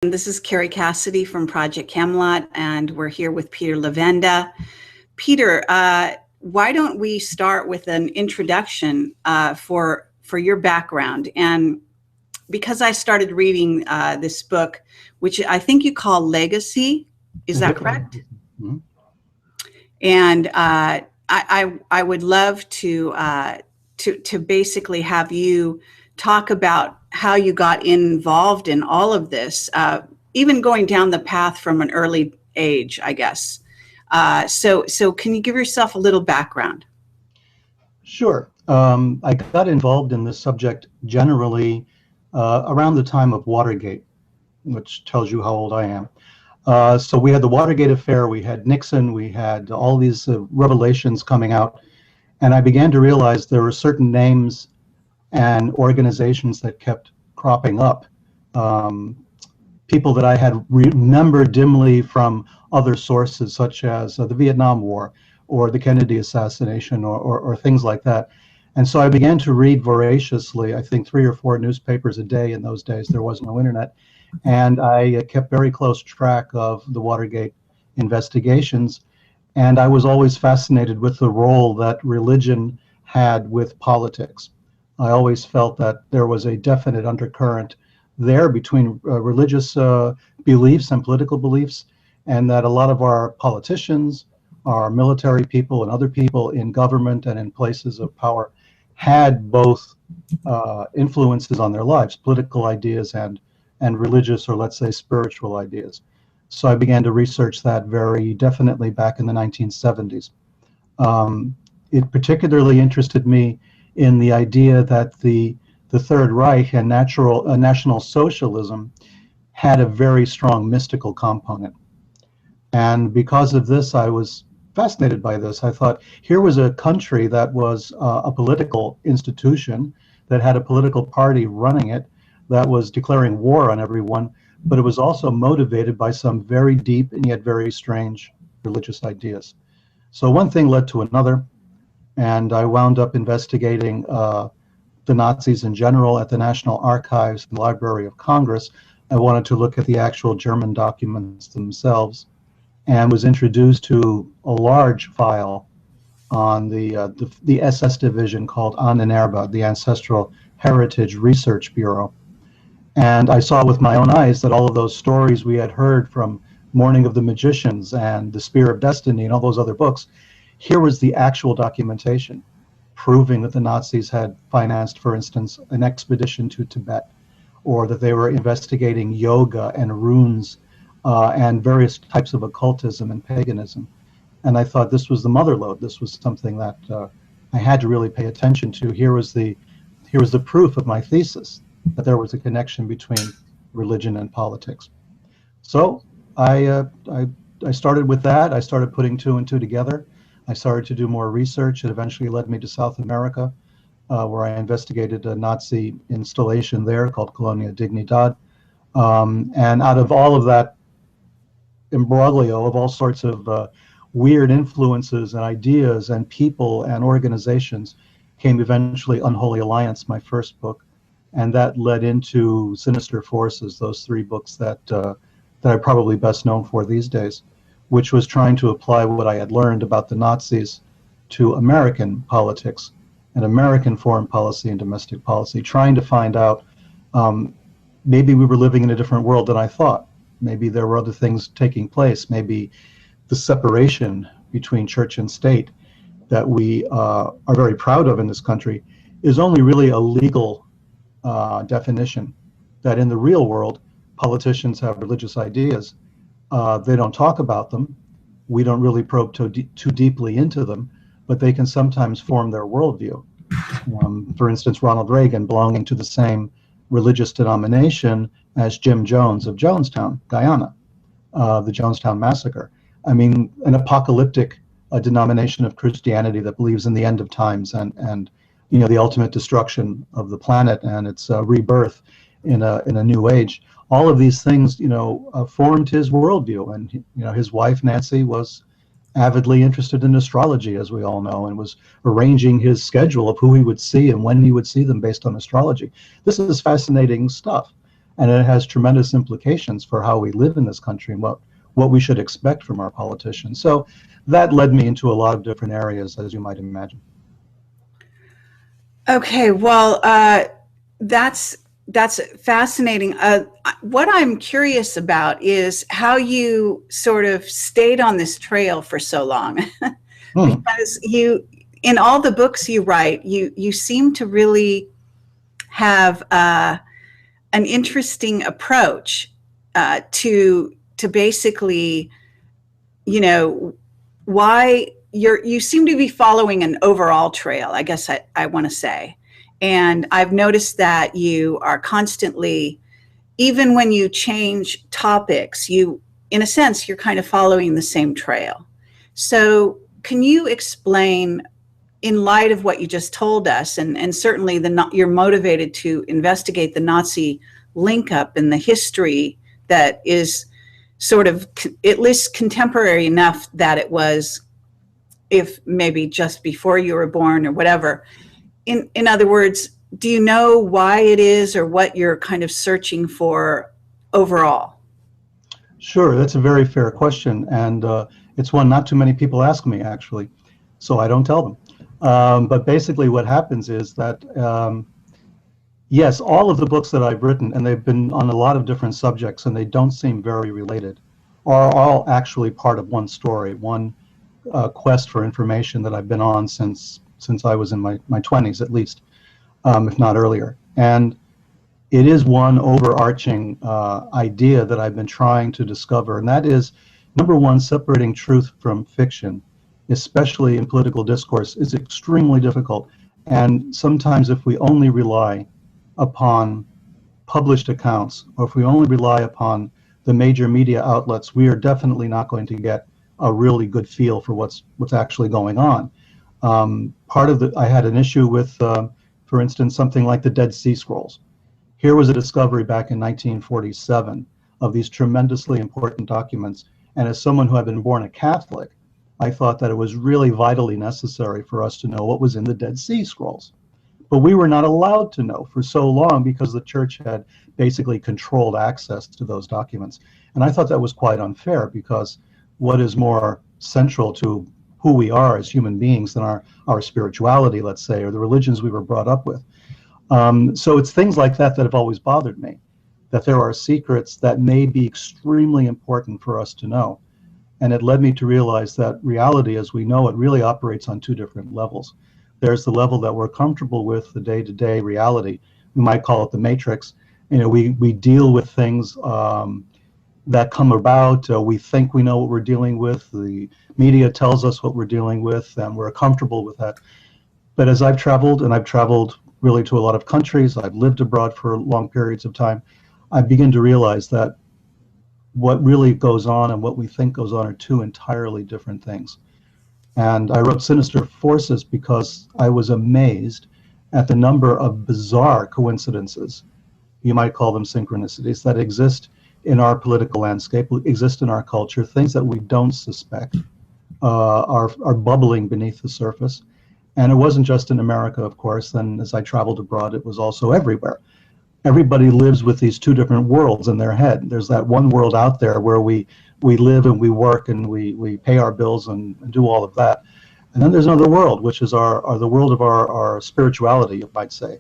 and this is Kerry Cassidy from Project Camelot, and we're here with Peter Levenda. Peter, why don't we start with an introduction for your background? And because I started reading this book, which I think you call Legacy, is that correct? Mm-hmm. And I would love to basically have you talk about how you got involved in all of this, even going down the path from an early age, I guess. So can you give yourself a little background? Sure. I got involved in this subject generally around the time of Watergate, which tells you how old I am. So we had the Watergate affair, we had Nixon, we had all these revelations coming out, and I began to realize there were certain names and organizations that kept cropping up. People that I had remembered dimly from other sources, such as the Vietnam War or the Kennedy assassination or things like that. And so I began to read voraciously, I think 3 or 4 newspapers a day in those days. There was no internet. And I kept very close track of the Watergate investigations. And I was always fascinated with the role that religion had with politics. I always felt that there was a definite undercurrent there between religious beliefs and political beliefs, and that a lot of our politicians, our military people, and other people in government and in places of power had both influences on their lives, political ideas and religious, or let's say spiritual ideas. So I began to research that very definitely back in the 1970s. It particularly interested me in the idea that the Third Reich and National Socialism had a very strong mystical component. And because of this, I was fascinated by this. I thought, here was a country that was a political institution, that had a political party running it, that was declaring war on everyone, but it was also motivated by some very deep and yet very strange religious ideas. So one thing led to another, and I wound up investigating the Nazis in general at the National Archives and Library of Congress. I wanted to look at the actual German documents themselves, and was introduced to a large file on the SS division called Ahnenerbe, the Ancestral Heritage Research Bureau. And I saw with my own eyes that all of those stories we had heard from Morning of the Magicians and The Spear of Destiny and all those other books, here was the actual documentation proving that the Nazis had financed, for instance, an expedition to Tibet, or that they were investigating yoga and runes and various types of occultism and paganism. And I thought this was the mother lode. This was something that I had to really pay attention to. Here was the proof of my thesis, that there was a connection between religion and politics. So I started with that. I started putting 2 and 2 together. I started to do more research. It eventually led me to South America, where I investigated a Nazi installation there called Colonia Dignidad. And out of all of that imbroglio of all sorts of weird influences and ideas and people and organizations came eventually Unholy Alliance, my first book. And that led into Sinister Forces, those 3 books that I'm probably best known for these days, which was trying to apply what I had learned about the Nazis to American politics and American foreign policy and domestic policy, trying to find out maybe we were living in a different world than I thought. Maybe there were other things taking place. Maybe the separation between church and state that we are very proud of in this country is only really a legal definition, that in the real world, politicians have religious ideas. They don't talk about them. We don't really probe too deeply into them, but they can sometimes form their worldview. For instance, Ronald Reagan belonging to the same religious denomination as Jim Jones of Jonestown, Guyana, the Jonestown Massacre. I mean, an apocalyptic denomination of Christianity that believes in the end of times and the ultimate destruction of the planet and its rebirth in a new age. All of these things, formed his worldview, and his wife Nancy was avidly interested in astrology, as we all know, and was arranging his schedule of who he would see and when he would see them based on astrology. This is fascinating stuff, and it has tremendous implications for how we live in this country and what we should expect from our politicians. So that led me into a lot of different areas, as you might imagine. Okay, well, that's fascinating. What I'm curious about is how you sort of stayed on this trail for so long, because in all the books you write, you seem to really have an interesting approach to basically, you know, why you seem to be following an overall trail, I guess I want to say. And I've noticed that you are constantly, even when you change topics, in a sense, you're kind of following the same trail. So can you explain, in light of what you just told us, and certainly you're motivated to investigate the Nazi link up in the history that is sort of at least contemporary enough that it was, if maybe just before you were born or whatever. In other words, do you know why it is, or what you're kind of searching for overall? Sure, that's a very fair question, and it's one not too many people ask me, actually, so I don't tell them. But basically what happens is that, yes, all of the books that I've written, and they've been on a lot of different subjects, and they don't seem very related, are all actually part of one story, one quest for information that I've been on since I was in my 20s, at least, if not earlier. And it is one overarching idea that I've been trying to discover, and that is, number one, separating truth from fiction, especially in political discourse, is extremely difficult. And sometimes if we only rely upon published accounts, or if we only rely upon the major media outlets, we are definitely not going to get a really good feel for what's actually going on. I had an issue with, for instance, something like the Dead Sea Scrolls. Here was a discovery back in 1947 of these tremendously important documents, and as someone who had been born a Catholic, I thought that it was really vitally necessary for us to know what was in the Dead Sea Scrolls. But we were not allowed to know for so long because the church had basically controlled access to those documents. And I thought that was quite unfair, because what is more central to who we are as human beings than our spirituality, let's say, or the religions we were brought up with? So it's things like that that have always bothered me, that there are secrets that may be extremely important for us to know. And it led me to realize that reality as we know it really operates on two different levels. There's the level that we're comfortable with, the day-to-day reality. We might call it the matrix. You know, we deal with things that come about. We think we know what we're dealing with. The media tells us what we're dealing with, and we're comfortable with that. But as I've traveled, and I've traveled really to a lot of countries, I've lived abroad for long periods of time, I begin to realize that what really goes on and what we think goes on are two entirely different things. And I wrote Sinister Forces because I was amazed at the number of bizarre coincidences, you might call them synchronicities, that exist in our political landscape, exist in our culture, things that we don't suspect are bubbling beneath the surface. And it wasn't just in America, of course. Then as I traveled abroad, it was also everywhere. Everybody lives with these two different worlds in their head. There's that one world out there where we live and we work and we pay our bills and do all of that. And then there's another world, which is the world of our spirituality, you might say.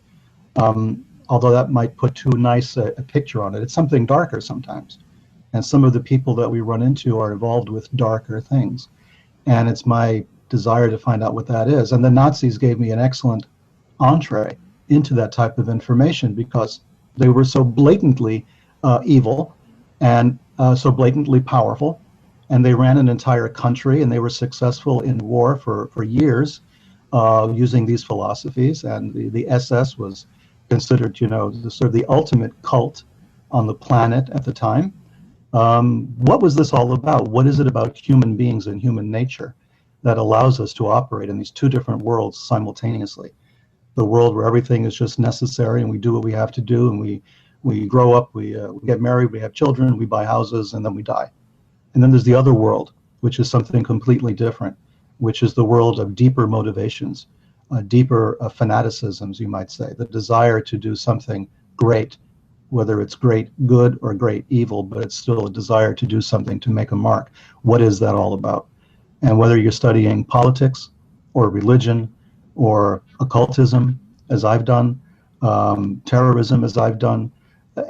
Although that might put too nice a picture on it. It's something darker sometimes. And some of the people that we run into are involved with darker things. And it's my desire to find out what that is. And the Nazis gave me an excellent entree into that type of information, because they were so blatantly evil and so blatantly powerful, and they ran an entire country, and they were successful in war for years using these philosophies. And the SS was considered, you know, the ultimate cult on the planet at the time. What was this all about? What is it about human beings and human nature that allows us to operate in these two different worlds simultaneously? The world where everything is just necessary and we do what we have to do, and we grow up, we get married, we have children, we buy houses, and then we die. And then there's the other world, which is something completely different, which is the world of deeper motivations, deeper fanaticisms, you might say, the desire to do something great whether it's great good or great evil, but it's still a desire to do something to make a mark. What is that all about? And whether you're studying politics or religion or occultism, as I've done, terrorism, as I've done,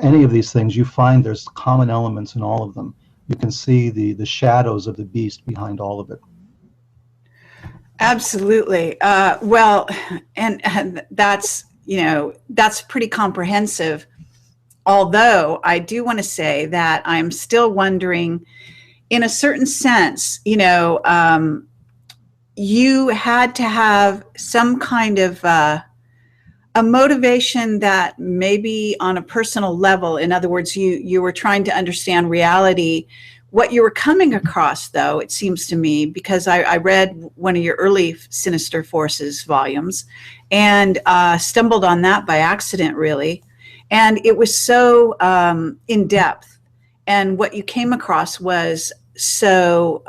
any of these things, you find there's common elements in all of them. You can see the shadows of the beast behind all of it. Absolutely. Well, and that's, that's pretty comprehensive. Although I do want to say that I'm still wondering, in a certain sense, you had to have some kind of a motivation that maybe on a personal level, in other words, you were trying to understand reality. What you were coming across, though, it seems to me, because I read one of your early Sinister Forces volumes and stumbled on that by accident, really. And it was so in depth. And what you came across was so,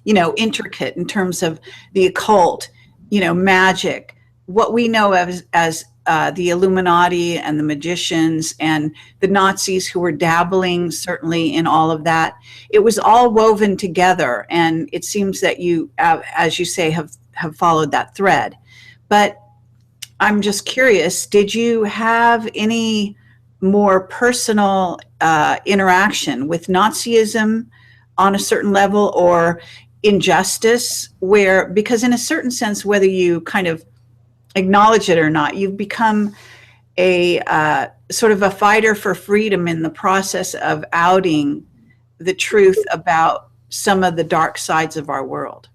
intricate in terms of the occult, magic, what we know as the Illuminati and the magicians and the Nazis who were dabbling certainly in all of that. It was all woven together, and it seems that you, as you say, have followed that thread. But I'm just curious, did you have any more personal interaction with Nazism on a certain level, or injustice, because in a certain sense, whether you kind of acknowledge it or not, you've become a sort of a fighter for freedom in the process of outing the truth about some of the dark sides of our world.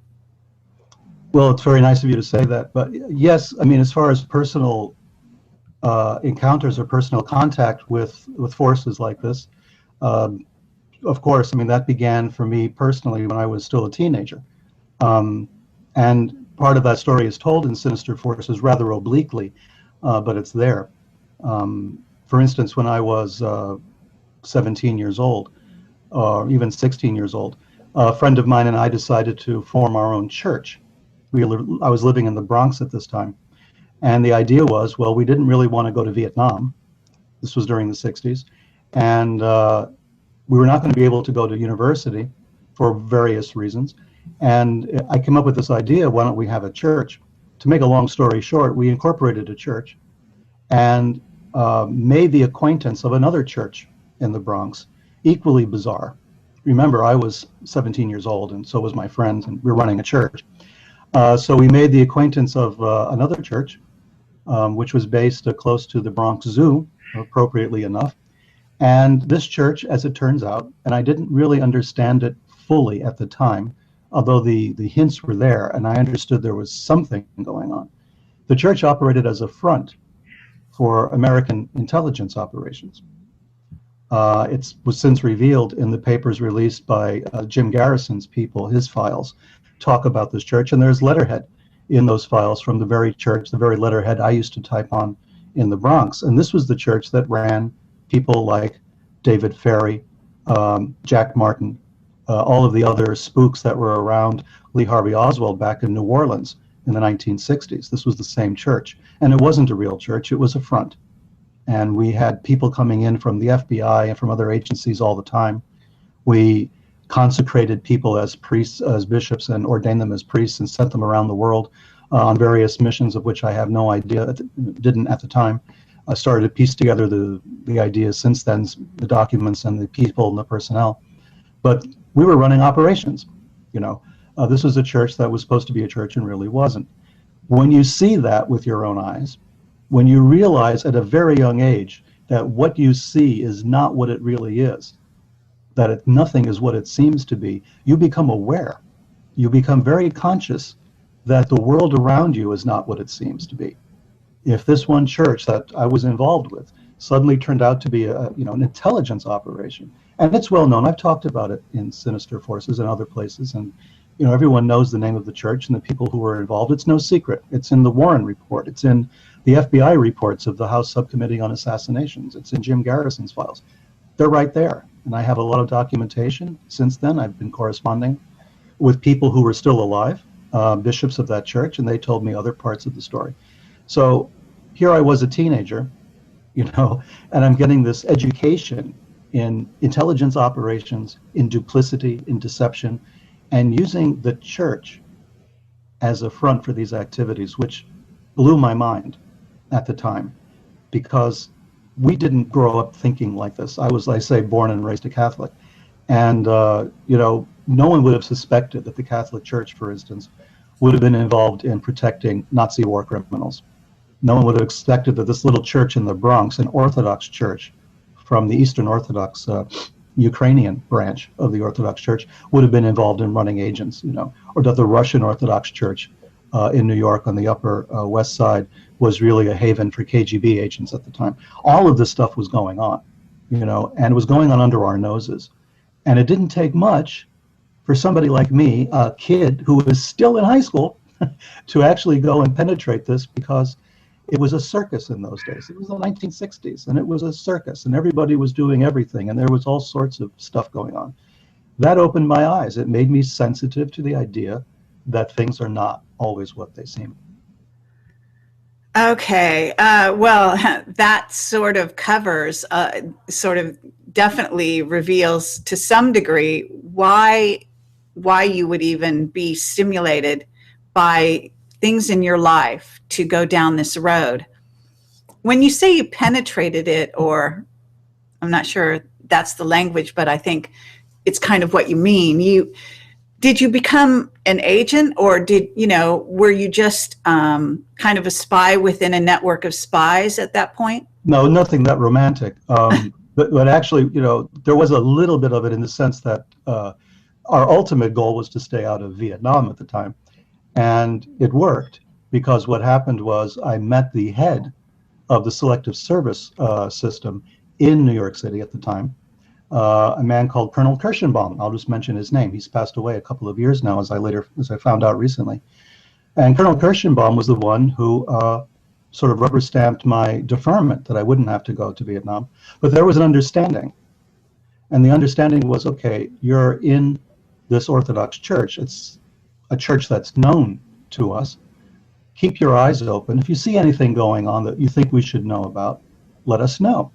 Well, it's very nice of you to say that, but yes, I mean, as far as personal encounters or personal contact with forces like this, of course, I mean, that began for me personally when I was still a teenager. And part of that story is told in Sinister Forces rather obliquely, but it's there. For instance, when I was 17 years old, or even 16 years old, a friend of mine and I decided to form our own church. I was living in the Bronx at this time. And the idea was, well, we didn't really want to go to Vietnam. This was during the 60s. And we were not going to be able to go to university for various reasons. And I came up with this idea, why don't we have a church? To make a long story short, we incorporated a church and made the acquaintance of another church in the Bronx, equally bizarre. Remember, I was 17 years old, and so was my friend, and we were running a church. So we made the acquaintance of another church, which was based close to the Bronx Zoo, appropriately enough. And this church, as it turns out, and I didn't really understand it fully at the time, although the hints were there, and I understood there was something going on. The church operated as a front for American intelligence operations. It was since revealed in the papers released by Jim Garrison's people, his files, talk about this church, and there's letterhead in those files from the very church, the very letterhead I used to type on in the Bronx. And this was the church that ran people like David Ferry, Jack Martin, all of the other spooks that were around Lee Harvey Oswald back in New Orleans in the 1960s. This was the same church. And it wasn't a real church, it was a front. And we had people coming in from the FBI and from other agencies all the time. We consecrated people as priests, as bishops, and ordained them as priests and sent them around the world on various missions, of which I have no idea, didn't at the time. I started to piece together the ideas since then, the documents and the people and the personnel. But we were running operations, This was a church that was supposed to be a church and really wasn't. When you see that with your own eyes, when you realize at a very young age that what you see is not what it really is, that nothing is what it seems to be, you become aware. You become very conscious that the world around you is not what it seems to be. If this one church that I was involved with suddenly turned out to be an intelligence operation, and it's well known, I've talked about it in Sinister Forces and other places, and everyone knows the name of the church and the people who were involved. It's no secret. It's in the Warren report. It's in the FBI reports of the House Subcommittee on Assassinations. It's in Jim Garrison's files. They're right there. And I have a lot of documentation. Since then, I've been corresponding with people who were still alive, bishops of that church, and they told me other parts of the story. So here I was, a teenager, and I'm getting this education in intelligence operations, in duplicity, in deception, and using the church as a front for these activities, which blew my mind at the time, because we didn't grow up thinking like this. I was, I say, born and raised a Catholic. And, no one would have suspected that the Catholic Church, for instance, would have been involved in protecting Nazi war criminals. No one would have expected that this little church in the Bronx, an Orthodox church from the Eastern Orthodox Ukrainian branch of the Orthodox Church, would have been involved in running agents, or that the Russian Orthodox Church in New York on the Upper West Side was really a haven for KGB agents at the time. All of this stuff was going on, and it was going on under our noses. And it didn't take much for somebody like me, a kid who was still in high school, to actually go and penetrate this, because it was a circus in those days. It was the 1960s, and it was a circus, and everybody was doing everything, and there was all sorts of stuff going on. That opened my eyes. It made me sensitive to the idea that things are not always what they seem. Okay, well, that sort of covers, definitely reveals to some degree why you would even be stimulated by things in your life to go down this road. When you say you penetrated it, or I'm not sure that's the language, but I think it's kind of what you mean. Did you become an agent, or were you just kind of a spy within a network of spies at that point? No, nothing that romantic. But actually, there was a little bit of it, in the sense that our ultimate goal was to stay out of Vietnam at the time. And it worked, because what happened was I met the head of the Selective Service system in New York City at the time, a man called Colonel Kirschenbaum. I'll just mention his name. He's passed away a couple of years now, as I found out recently. And Colonel Kirschenbaum was the one who sort of rubber stamped my deferment, that I wouldn't have to go to Vietnam. But there was an understanding. And the understanding was, okay, you're in this Orthodox church. It's a church that's known to us. Keep your eyes open. If you see anything going on that you think we should know about, let us know.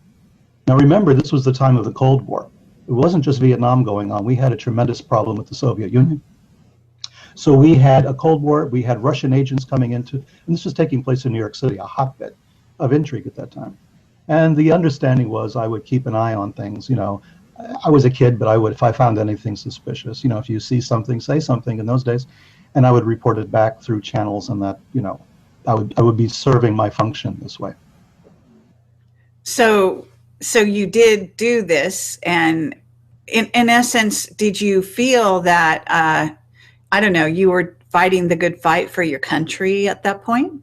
Now remember, this was the time of the Cold War. It wasn't just Vietnam going on. We had a tremendous problem with the Soviet Union. So we had a Cold War, we had Russian agents coming into, and this was taking place in New York City, a hotbed of intrigue at that time. And the understanding was I would keep an eye on things. I was a kid, but I would, if I found anything suspicious, if you see something, say something in those days, and I would report it back through channels, and that, I would be serving my function this way. So you did do this, and in essence, did you feel that, I don't know, you were fighting the good fight for your country at that point?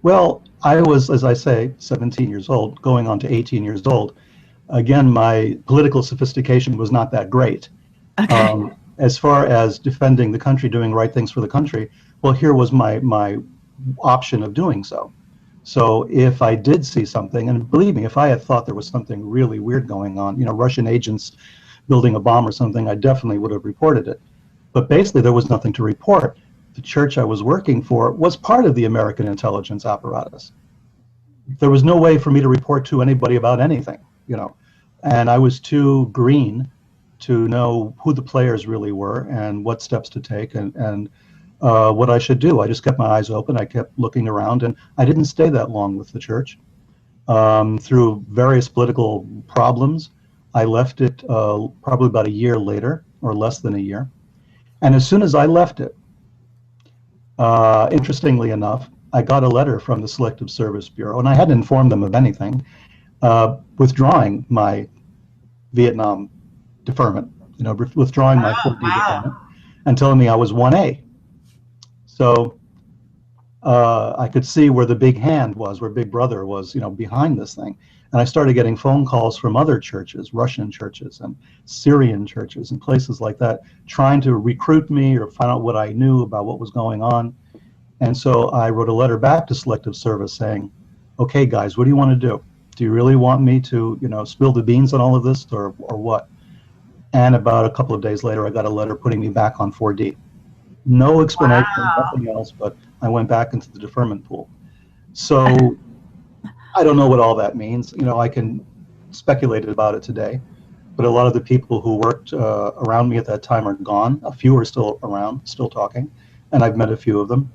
Well, I was, as I say, 17 years old, going on to 18 years old. Again, my political sophistication was not that great. Okay. As far as defending the country, doing right things for the country, well, here was my option of doing so. So if I did see something, and believe me, if I had thought there was something really weird going on, Russian agents building a bomb or something, I definitely would have reported it. But basically, there was nothing to report. The church I was working for was part of the American intelligence apparatus. There was no way for me to report to anybody about anything, and I was too green to know who the players really were and what steps to take and what I should do. I just kept my eyes open. I kept looking around, and I didn't stay that long with the church. Through various political problems, I left it probably about a year later, or less than a year. And as soon as I left it, interestingly enough, I got a letter from the Selective Service Bureau, and I hadn't informed them of anything, withdrawing my Vietnam deferment, withdrawing my 4D deferment, and telling me I was 1A. So I could see where the big hand was, where Big Brother was, behind this thing. And I started getting phone calls from other churches, Russian churches and Syrian churches and places like that, trying to recruit me or find out what I knew about what was going on. And so I wrote a letter back to Selective Service saying, okay, guys, what do you want to do? Do you really want me to, spill the beans on all of this, or what? And about a couple of days later, I got a letter putting me back on 4D. No explanation, nothing else, but I went back into the deferment pool. So I don't know what all that means. You know, I can speculate about it today, but a lot of the people who worked around me at that time are gone. A few are still around, still talking, and I've met a few of them.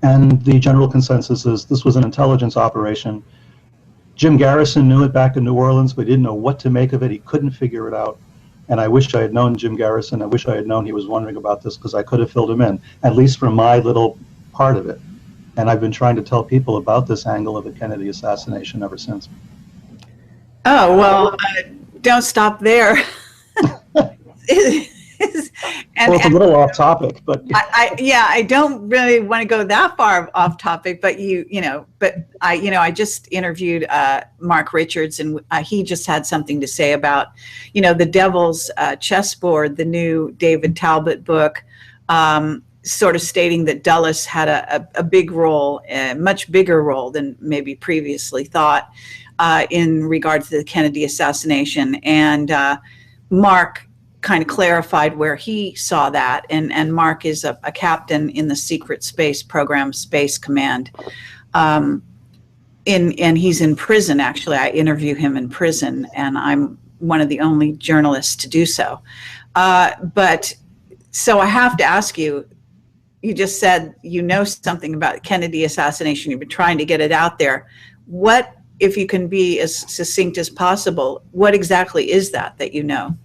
And the general consensus is this was an intelligence operation. Jim Garrison knew it back in New Orleans, but he didn't know what to make of it. He couldn't figure it out. And I wish I had known Jim Garrison. I wish I had known he was wondering about this, because I could have filled him in, at least for my little part of it. And I've been trying to tell people about this angle of the Kennedy assassination ever since. Oh, well, don't stop there. Well, it's a little off topic, but I don't really want to go that far off topic, but I just interviewed Mark Richards, and he just had something to say about, the Devil's Chessboard, the new David Talbot book, sort of stating that Dulles had a big role, a much bigger role than maybe previously thought, in regard to the Kennedy assassination. And Mark kind of clarified where he saw that. And Mark is a captain in the Secret Space Program Space Command. And he's in prison, actually. I interview him in prison, and I'm one of the only journalists to do so. But so I have to ask you, you just said something about the Kennedy assassination. You've been trying to get it out there. What, if you can be as succinct as possible, what exactly is that you know?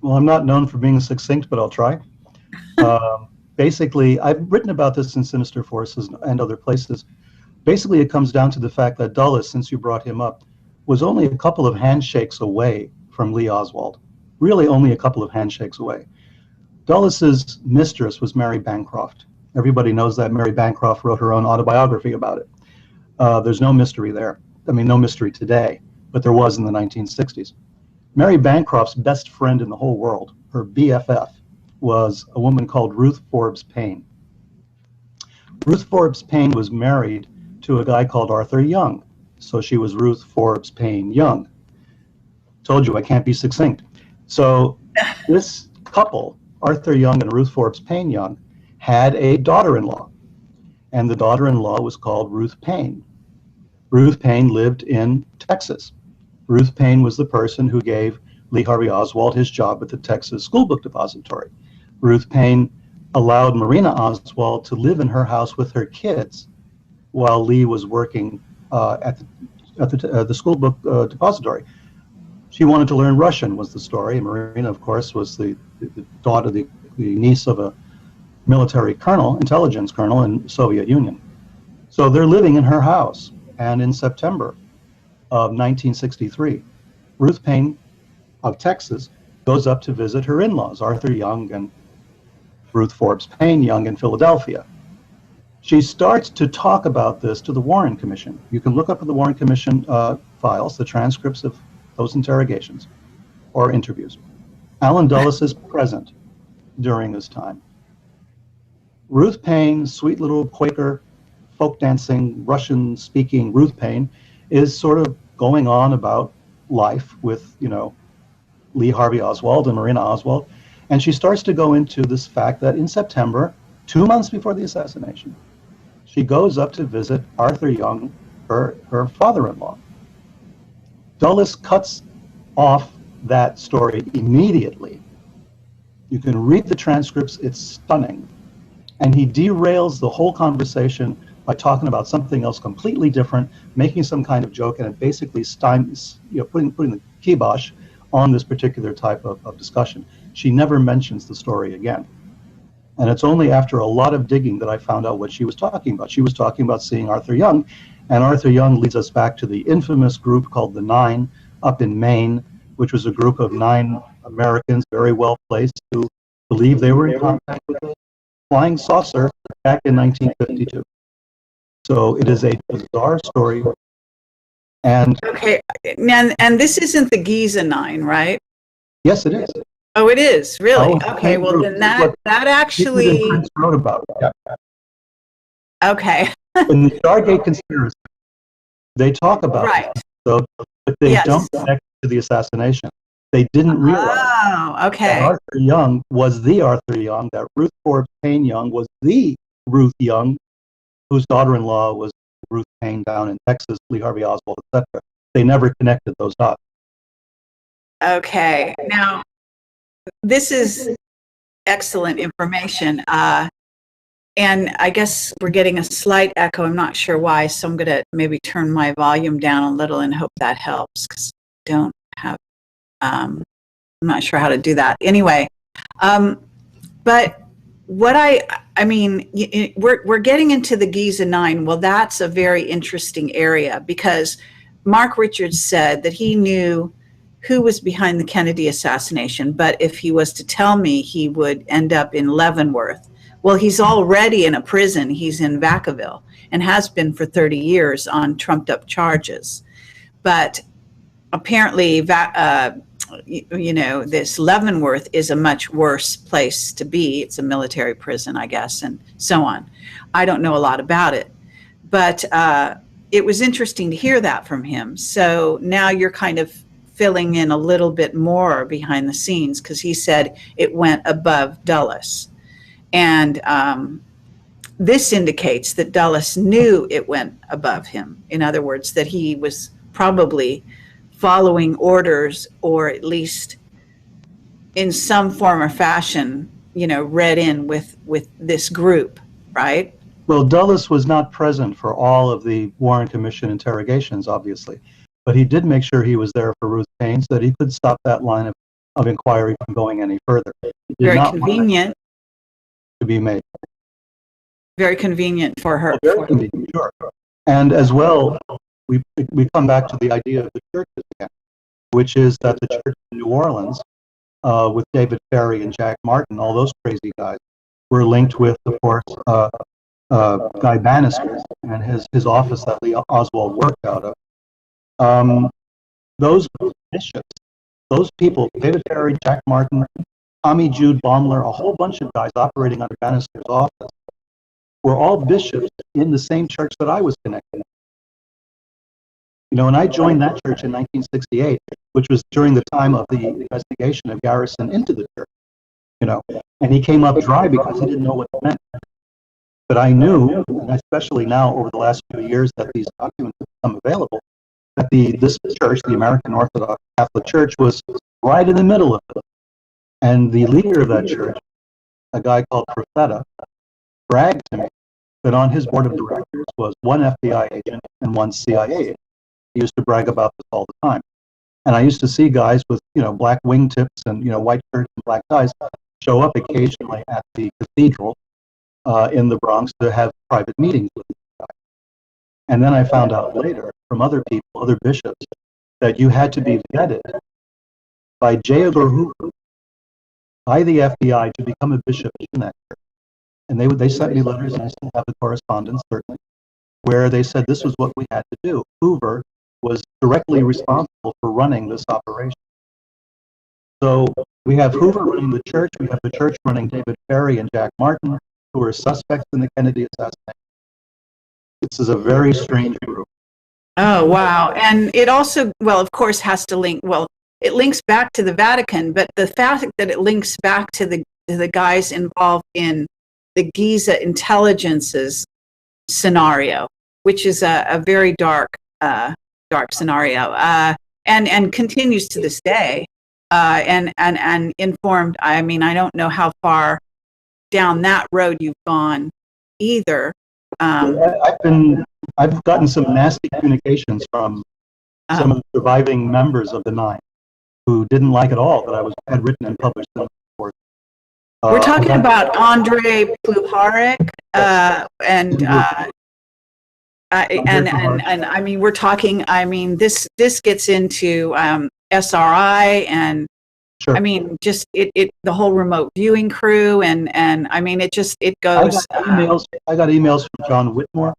Well, I'm not known for being succinct, but I'll try. Basically, I've written about this in Sinister Forces and other places. Basically, it comes down to the fact that Dulles, since you brought him up, was only a couple of handshakes away from Lee Oswald. Really only a couple of handshakes away. Dulles's mistress was Mary Bancroft. Everybody knows that. Mary Bancroft wrote her own autobiography about it. There's no mystery there. I mean, no mystery today, but there was in the 1960s. Mary Bancroft's best friend in the whole world, her BFF, was a woman called Ruth Forbes Paine. Ruth Forbes Paine was married to a guy called Arthur Young, so she was Ruth Forbes Paine Young. Told you I can't be succinct. So this couple, Arthur Young and Ruth Forbes Paine Young, had a daughter-in-law, and the daughter-in-law was called Ruth Paine. Ruth Paine lived in Texas. Ruth Paine was the person who gave Lee Harvey Oswald his job at the Texas School Book Depository. Ruth Paine allowed Marina Oswald to live in her house with her kids while Lee was working at the School Book Depository. She wanted to learn Russian, was the story. Marina, of course, was the daughter, the niece of a military colonel, intelligence colonel in the Soviet Union. So they're living in her house. And in September of 1963, Ruth Paine of Texas goes up to visit her in-laws, Arthur Young and Ruth Forbes Paine Young in Philadelphia. She starts to talk about this to the Warren Commission. You can look up in the Warren Commission files, the transcripts of those interrogations or interviews. Allen Dulles is present during this time. Ruth Paine, sweet little Quaker, folk dancing, Russian-speaking Ruth Paine, is sort of going on about life with, Lee Harvey Oswald and Marina Oswald. And she starts to go into this fact that in September, 2 months before the assassination, she goes up to visit Arthur Young, her father-in-law. Dulles cuts off that story immediately. You can read the transcripts, it's stunning. And he derails the whole conversation by talking about something else completely different, making some kind of joke, and it basically stymies, putting the kibosh on this particular type of discussion. She never mentions the story again. And it's only after a lot of digging that I found out what she was talking about. She was talking about seeing Arthur Young, and Arthur Young leads us back to the infamous group called the Nine up in Maine, which was a group of 9 Americans, very well placed, who believed they were in contact with a flying saucer back in 1952. So it is a bizarre story. And okay, and this isn't the Giza 9, right? yes, it is. Oh, it is, really? Oh, okay, well then that actually wrote about it. Yeah. Okay. In the Stargate conspiracy, they talk about right. it, so, but they don't connect to the assassination. They didn't realize that Arthur Young was the Arthur Young, that Ruth Forbes Paine Young was the Ruth Young, whose daughter-in-law was Ruth Paine down in Texas, Lee Harvey Oswald, etc. They never connected those dots. Okay. Now, this is excellent information. And I guess we're getting a slight echo. I'm not sure why, so I'm going to maybe turn my volume down a little and hope that helps, because I don't have, I'm not sure how to do that. Anyway, but what I mean, we're getting into the Giza Nine. Well, that's a very interesting area, because Mark Richards said that he knew who was behind the Kennedy assassination, but if he was to tell me, he would end up in Leavenworth. Well, he's already in a prison. He's in Vacaville and has been for 30 years on trumped up charges. But apparently, this Leavenworth is a much worse place to be. It's a military prison, I guess, and so on. I don't know a lot about it, but it was interesting to hear that from him. So now you're kind of filling in a little bit more behind the scenes, because he said it went above Dulles. And this indicates that Dulles knew it went above him. In other words, that he was probably following orders, or at least in some form or fashion, read in with this group, right? Well, Dulles was not present for all of the Warren Commission interrogations, obviously, but he did make sure he was there for Ruth Paine, so that he could stop that line of inquiry from going any further. Very convenient to be made. Very convenient for her. Well, very convenient, sure. And as well, we come back to the idea of the churches again, which is that the church in New Orleans, with David Kerry and Jack Martin, all those crazy guys, were linked with, of course, Guy Bannister and his office that Lee Oswald worked out of. Those bishops, those people, David Kerry, Jack Martin, Tommy Jude Baumler, a whole bunch of guys operating under Bannister's office, were all bishops in the same church that I was connected. And I joined that church in 1968, which was during the time of the investigation of Garrison into the church. And he came up dry because he didn't know what it meant. But I knew, and especially now over the last few years that these documents have become available, that this church, the American Orthodox Catholic Church, was right in the middle of it. And the leader of that church, a guy called Profeta, bragged to me that on his board of directors was one FBI agent and one CIA agent. He used to brag about this all the time. And I used to see guys with, black wingtips and, white shirts and black ties show up occasionally at the cathedral in the Bronx to have private meetings with these guys. And then I found out later from other people, other bishops, that you had to be vetted by J. Edgar Hoover, by the FBI, to become a bishop in that church. And they sent me letters, and I still have the correspondence, certainly, where they said this was what we had to do. Hoover was directly responsible for running this operation. So we have Hoover running the church, we have the church running David Kerry and Jack Martin, who are suspects in the Kennedy assassination. This is a very strange group. Oh, wow. And it also, of course, has to link, it links back to the Vatican, but the fact that it links back to the guys involved in the Giza intelligences scenario, which is a very dark scenario, and continues to this day, and informed. I mean, I don't know how far down that road you've gone either. I've gotten some nasty communications from some of the surviving members of the Nine who didn't like at all that I had written and published them. We're talking about Andrei Pluharek, and I mean, we're talking. I mean, this gets into SRI, and sure. I mean, just the whole remote viewing crew, and I mean, it goes. I got emails from John Whitmore,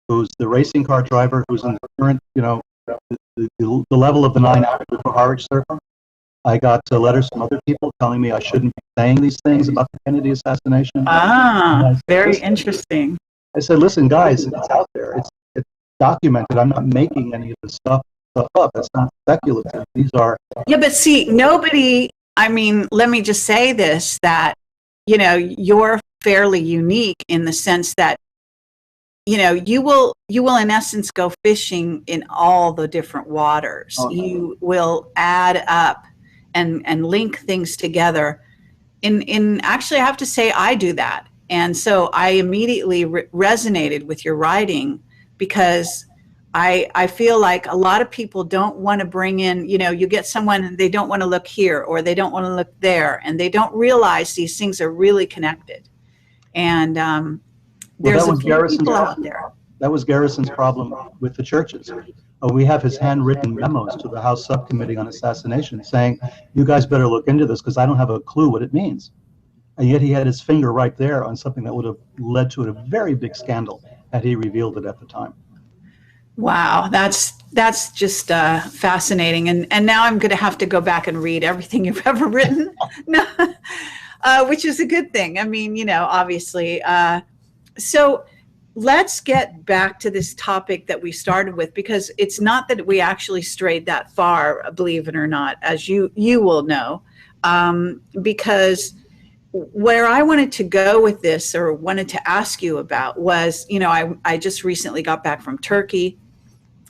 who's the racing car driver, who's in the current, the level of the Nine after the Pluharek circle. I got letters from other people telling me I shouldn't be saying these things about the Kennedy assassination. Very interesting. I said, listen, guys, it's out there. It's documented. I'm not making any of this stuff up. It's not speculative. These are... Yeah, but see, nobody, I mean, let me just say this, that, you're fairly unique in the sense that, you will in essence go fishing in all the different waters. Okay. You will add up and link things together. In actually, I have to say I do that. And so I immediately resonated with your writing, because I feel like a lot of people don't want to bring in, you get someone and they don't want to look here or they don't want to look there, and they don't realize these things are really connected. And Well, there's that a was few Garrison's people out problem. there. That was Garrison's problem with the churches. We have his handwritten memos to the House Subcommittee on Assassination saying, you guys better look into this because I don't have a clue what it means. And yet he had his finger right there on something that would have led to a very big scandal had he revealed it at the time. Wow, that's just fascinating. And now I'm going to have to go back and read everything you've ever written, no, which is a good thing. I mean, obviously. So let's get back to this topic that we started with, because it's not that we actually strayed that far, believe it or not, as you will know, because where I wanted to go with this, or wanted to ask you about, was, I just recently got back from Turkey.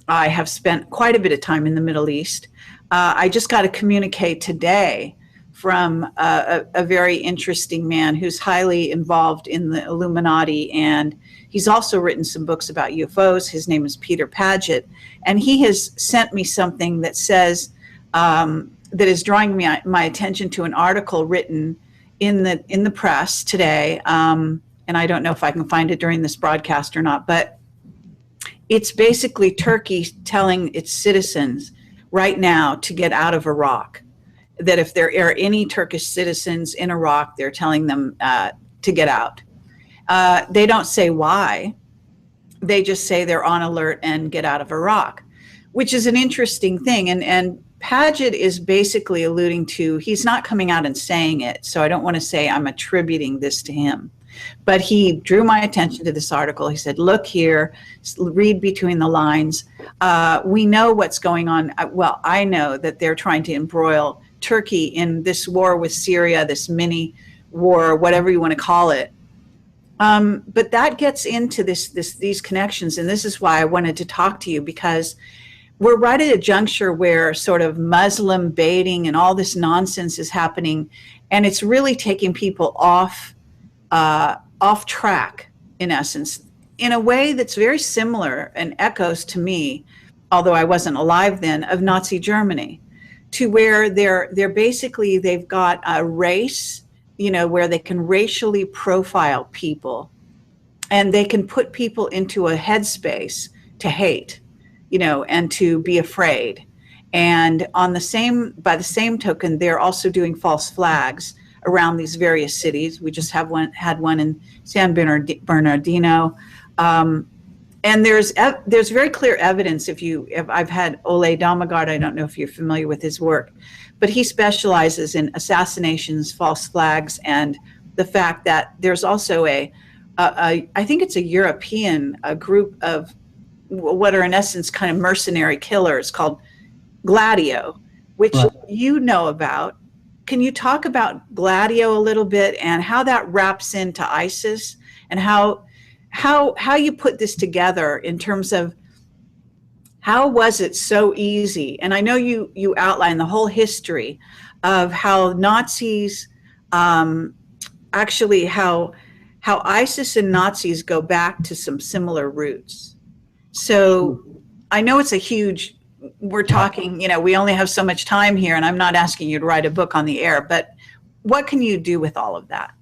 I have spent quite a bit of time in the Middle East. I just got a communique today from a very interesting man who's highly involved in the Illuminati, and he's also written some books about UFOs. His name is Peter Paget, and he has sent me something that says, that is drawing my attention to an article written in the press today, and I don't know if I can find it during this broadcast or not, but it's basically Turkey telling its citizens right now to get out of Iraq. That if there are any Turkish citizens in Iraq, they're telling them to get out. They don't say why. They just say they're on alert and get out of Iraq, which is an interesting thing. And Paget is basically alluding to, he's not coming out and saying it, so I don't want to say I'm attributing this to him. But he drew my attention to this article. He said, look here, read between the lines. We know what's going on. Well, I know that they're trying to embroil Turkey in this war with Syria, this mini war, whatever you want to call it. But that gets into these connections. And this is why I wanted to talk to you, because we're right at a juncture where sort of Muslim baiting and all this nonsense is happening. And it's really taking people off track, in essence, in a way that's very similar and echoes to me, although I wasn't alive then, of Nazi Germany, to where they're basically, they've got a race, where they can racially profile people, and they can put people into a headspace to hate, and to be afraid. And by the same token, they're also doing false flags around these various cities. We just had one in San Bernardino. And there's very clear evidence. If I've had Ole Damagard, I don't know if you're familiar with his work, but he specializes in assassinations, false flags, and the fact that there's also I think it's a European group of what are in essence kind of mercenary killers called Gladio, which Right. you know about. Can you talk about Gladio a little bit and how that wraps into ISIS, and how you put this together in terms of how was it so easy? And I know you outline the whole history of how Nazis, actually how ISIS and Nazis go back to some similar roots. So I know it's we're talking, we only have so much time here, and I'm not asking you to write a book on the air, but what can you do with all of that?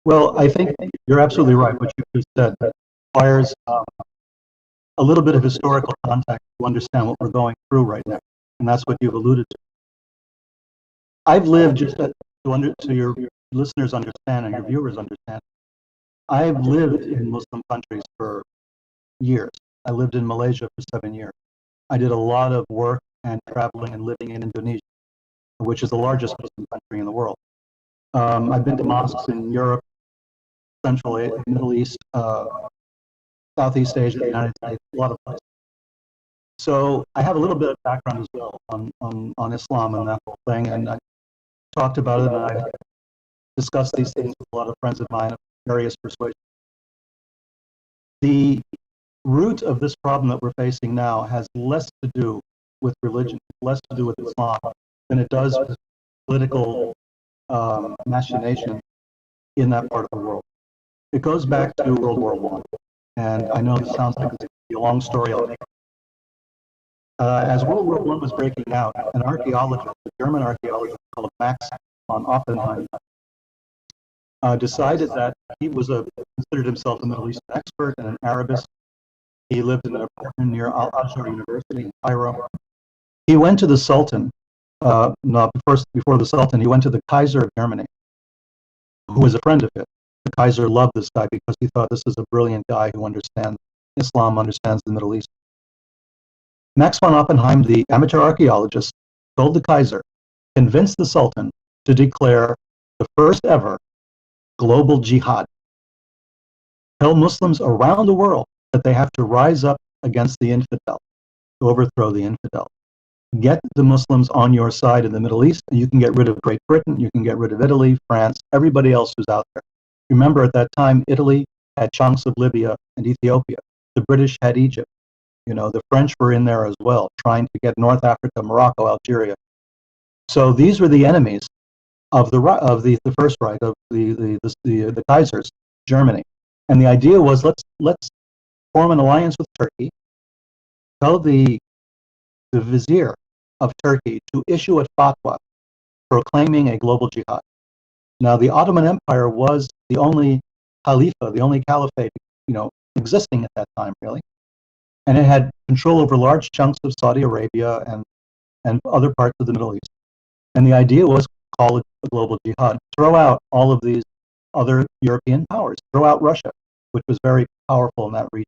Well, I think you're absolutely right. What you just said, that requires a little bit of historical context to understand what we're going through right now, and that's what you've alluded to. I've lived, just to your listeners understand and your viewers understand, I've lived in Muslim countries for years. I lived in Malaysia for 7 years. I did a lot of work and traveling and living in Indonesia, which is the largest Muslim country in the world. I've been to mosques in Europe, Central Asia, Middle East, Southeast Asia, the United States, a lot of places. So I have a little bit of background as well on Islam and that whole thing, and I talked about it, and I discussed these things with a lot of friends of mine of various persuasions. The root of this problem that we're facing now has less to do with religion, less to do with Islam, than it does with political machination in that part of the world. It goes back to World War One, and I know this sounds like a long story. As World War One was breaking out, an archaeologist, a German archaeologist called Max von Oppenheim, decided that he considered himself a Middle Eastern expert and an Arabist. He lived in an apartment near Al-Azhar University in Cairo. He went to the Sultan, before the Sultan, he went to the Kaiser of Germany, who was a friend of his. The Kaiser loved this guy because he thought this is a brilliant guy who understands Islam, understands the Middle East. Max von Oppenheim, the amateur archaeologist, told the Kaiser, convinced the Sultan to declare the first ever global jihad. Tell Muslims around the world that they have to rise up against the infidel, to overthrow the infidel. Get the Muslims on your side in the Middle East, and you can get rid of Great Britain, you can get rid of Italy, France, everybody else who's out there. Remember, at that time, Italy had chunks of Libya and Ethiopia. The British had Egypt. The French were in there as well, trying to get North Africa, Morocco, Algeria. So these were the enemies of the First Reich, of the Kaisers, Germany. And the idea was, let's form an alliance with Turkey, tell the vizier of Turkey to issue a fatwa proclaiming a global jihad. Now, the Ottoman Empire was the only Khalifa, the only caliphate, existing at that time, really. And it had control over large chunks of Saudi Arabia and other parts of the Middle East. And the idea was call it a global jihad. Throw out all of these other European powers. Throw out Russia, which was very powerful in that region.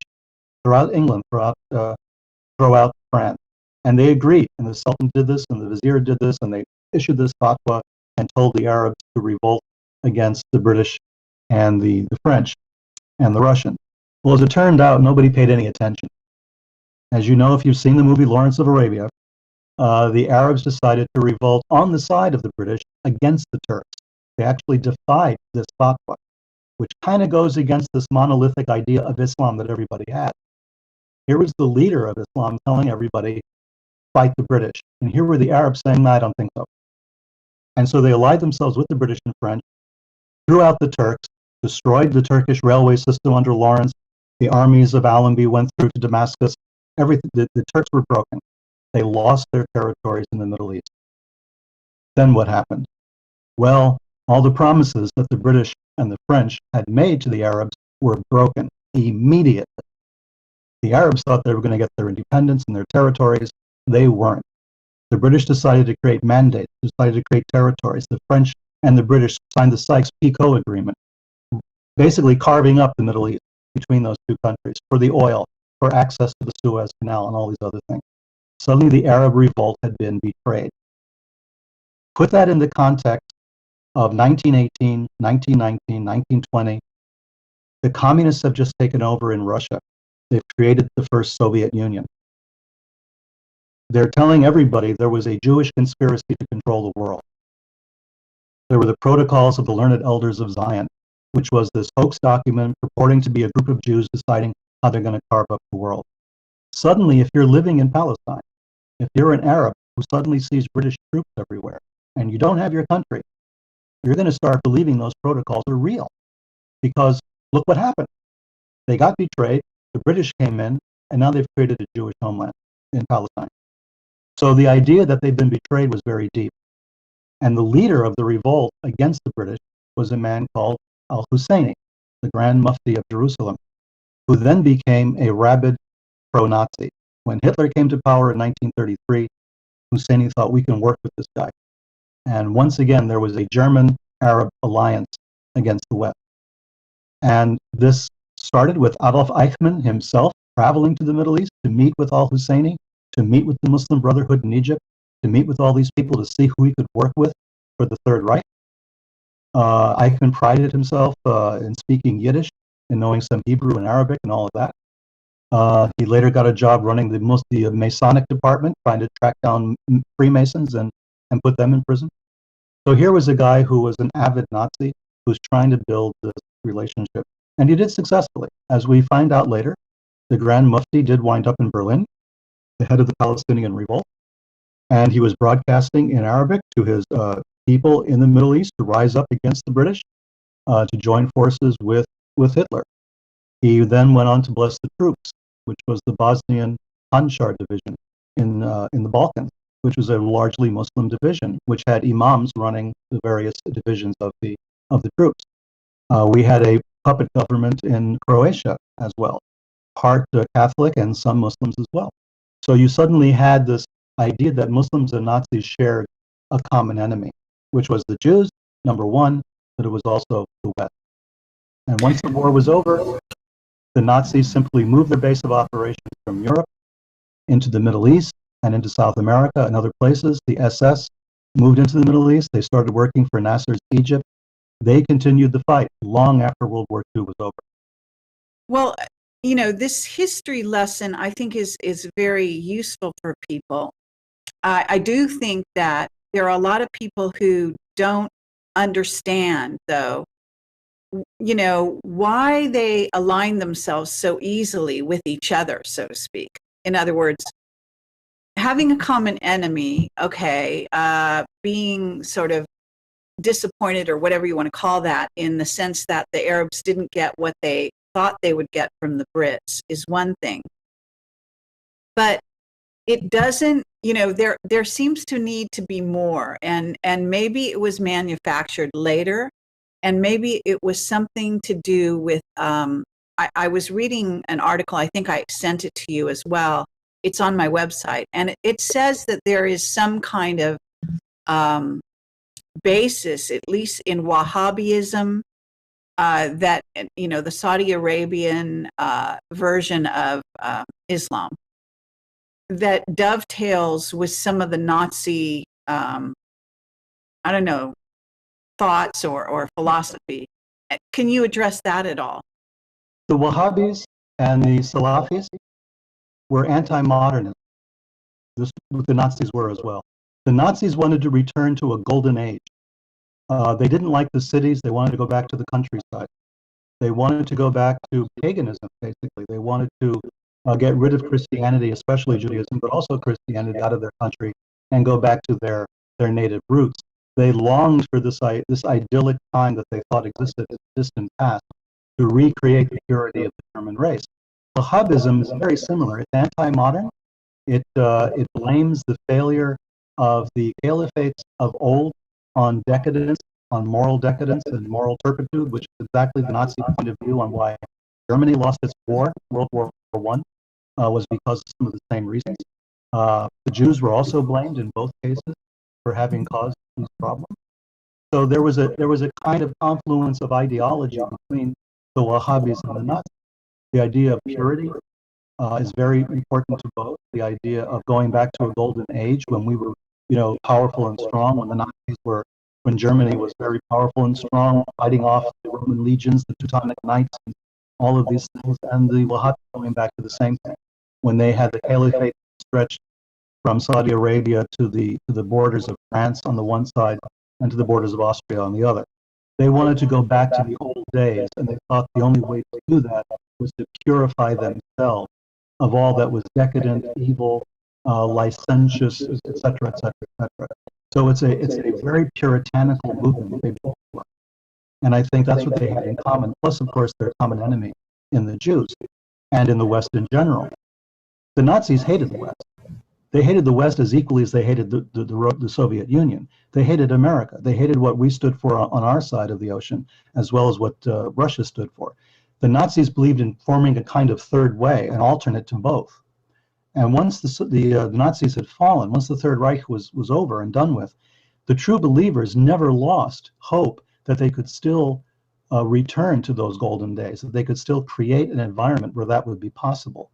Throw out England. Throw out France. And they agreed. And the Sultan did this, and the Vizier did this, and they issued this fatwa and told the Arabs to revolt against the British and the French and the Russians. Well, as it turned out, nobody paid any attention. As you know, if you've seen the movie Lawrence of Arabia, the Arabs decided to revolt on the side of the British against the Turks. They actually defied this fatwa, which kind of goes against this monolithic idea of Islam that everybody had. Here was the leader of Islam telling everybody, fight the British. And here were the Arabs saying, no, I don't think so. And so they allied themselves with the British and French, threw out the Turks, destroyed the Turkish railway system under Lawrence. The armies of Allenby went through to Damascus. Everything. The Turks were broken. They lost their territories in the Middle East. Then what happened? Well, all the promises that the British and the French had made to the Arabs were broken immediately. The Arabs thought they were going to get their independence and their territories. They weren't. The British decided to create mandates, decided to create territories. The French and the British signed the Sykes-Picot Agreement, basically carving up the Middle East between those two countries for the oil, for access to the Suez Canal, and all these other things. Suddenly, the Arab revolt had been betrayed. Put that in the context of 1918, 1919, 1920. The communists have just taken over in Russia. They've created the first Soviet Union. They're telling everybody there was a Jewish conspiracy to control the world. There were the Protocols of the Learned Elders of Zion, which was this hoax document purporting to be a group of Jews deciding how they're going to carve up the world. Suddenly, if you're living in Palestine, if you're an Arab who suddenly sees British troops everywhere, and you don't have your country, you're going to start believing those protocols are real. Because look what happened. They got betrayed, the British came in, and now they've created a Jewish homeland in Palestine. So the idea that they've been betrayed was very deep. And the leader of the revolt against the British was a man called al-Husseini, the Grand Mufti of Jerusalem, who then became a rabid pro-Nazi. When Hitler came to power in 1933, Husseini thought, we can work with this guy. And once again, there was a German-Arab alliance against the West. And this started with Adolf Eichmann himself traveling to the Middle East to meet with al-Husseini, to meet with the Muslim Brotherhood in Egypt, to meet with all these people to see who he could work with for the Third Reich. Eichmann prided himself in speaking Yiddish and knowing some Hebrew and Arabic and all of that. He later got a job running the Masonic department, trying to track down Freemasons and put them in prison. So here was a guy who was an avid Nazi who was trying to build this relationship. And he did successfully. As we find out later, the Grand Mufti did wind up in Berlin, the head of the Palestinian revolt, and he was broadcasting in Arabic to his people in the Middle East to rise up against the British, to join forces with Hitler. He then went on to bless the troops, which was the Bosnian Handschar division in the Balkans, which was a largely Muslim division, which had imams running the various divisions of the troops. We had a puppet government in Croatia as well, part Catholic and some Muslims as well. So you suddenly had this idea that Muslims and Nazis shared a common enemy, which was the Jews, number one, but it was also the West. And once the war was over, the Nazis simply moved their base of operations from Europe into the Middle East and into South America and other places. The SS moved into the Middle East. They started working for Nasser's Egypt. They continued the fight long after World War II was over. Well, this history lesson, I think, is very useful for people. I do think that there are a lot of people who don't understand, though, why they align themselves so easily with each other, so to speak. In other words, having a common enemy, okay, being sort of disappointed or whatever you want to call that, in the sense that the Arabs didn't get what they thought they would get from the Brits, is one thing. But it doesn't, there seems to need to be more, and maybe it was manufactured later, and maybe it was something to do with, I was reading an article, I think I sent it to you as well. It's on my website, and it says that there is some kind of basis, at least in Wahhabism, that, the Saudi Arabian version of Islam, that dovetails with some of the Nazi, thoughts or philosophy. Can you address that at all? The Wahhabis and the Salafis were anti-modernist. This is what the Nazis were as well. The Nazis wanted to return to a golden age. They didn't like the cities. They wanted to go back to the countryside. They wanted to go back to paganism, basically. They wanted to get rid of Christianity, especially Judaism, but also Christianity, out of their country and go back to their native roots. They longed for this idyllic time that they thought existed in the distant past to recreate the purity of the German race. Wahhabism is very similar. It's anti-modern. It blames the failure of the caliphates of old on decadence, on moral decadence and moral turpitude, which is exactly the Nazi point of view on why Germany lost its war, World War I, was because of some of the same reasons. The Jews were also blamed in both cases for having caused these problems. So there was a kind of confluence of ideology between the Wahhabis and the Nazis. The idea of purity is very important to both. The idea of going back to a golden age when we were, powerful and strong, when Germany was very powerful and strong, fighting off the Roman legions, the Teutonic Knights, and all of these things, and the Wahhabis going back to the same thing, when they had the caliphate stretched from Saudi Arabia to the borders of France on the one side and to the borders of Austria on the other. They wanted to go back to the old days, and they thought the only way to do that was to purify themselves of all that was decadent, evil, licentious, etc., etc., etc. So it's a very puritanical movement they both were. And I think that's what they had in common, plus, of course, their common enemy in the Jews and in the West in general. The Nazis hated the West. They hated the West as equally as they hated the Soviet Union. They hated America. They hated what we stood for on our side of the ocean, as well as what Russia stood for. The Nazis believed in forming a kind of third way, an alternate to both. And once the Nazis had fallen, once the Third Reich was over and done with, the true believers never lost hope that they could still return to those golden days, that they could still create an environment where that would be possible.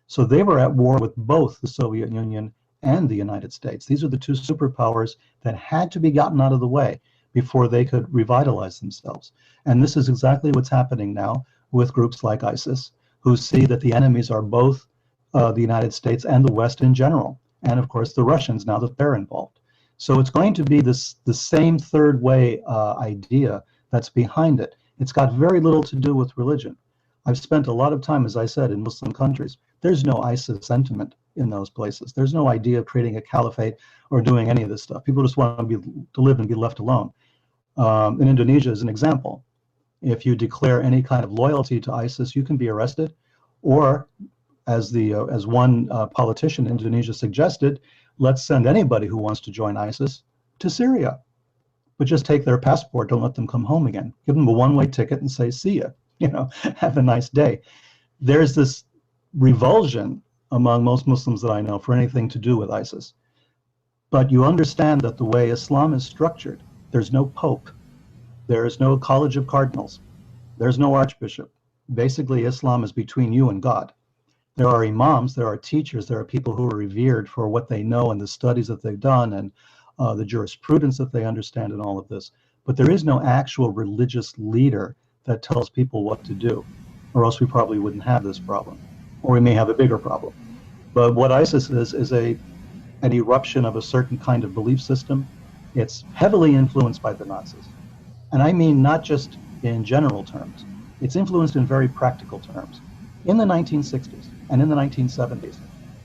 So they were at war with both the Soviet Union and the United States. These are the two superpowers that had to be gotten out of the way before they could revitalize themselves. And this is exactly what's happening now with groups like ISIS, who see that the enemies are both the United States and the West in general, and of course the Russians now that they're involved. So it's going to be the same third way idea that's behind it. It's got very little to do with religion. I've spent a lot of time, as I said, in Muslim countries. There's no ISIS sentiment in those places. There's no idea of creating a caliphate or doing any of this stuff. People just want to live and be left alone. In Indonesia, as an example, if you declare any kind of loyalty to ISIS, you can be arrested, or as one politician in Indonesia suggested, let's send anybody who wants to join ISIS to Syria, but just take their passport, don't let them come home again. Give them a one-way ticket and say, see ya, have a nice day. There's this revulsion among most Muslims that I know for anything to do with ISIS. But you understand that the way Islam is structured, there's no pope, there is no college of cardinals, there's no archbishop. Basically, Islam is between you and God. There are imams, there are teachers, there are people who are revered for what they know and the studies that they've done and the jurisprudence that they understand and all of this. But there is no actual religious leader that tells people what to do, or else we probably wouldn't have this problem, or we may have a bigger problem. But what ISIS is an eruption of a certain kind of belief system. It's heavily influenced by the Nazis. And I mean not just in general terms. It's influenced in very practical terms. In the 1960s and in the 1970s,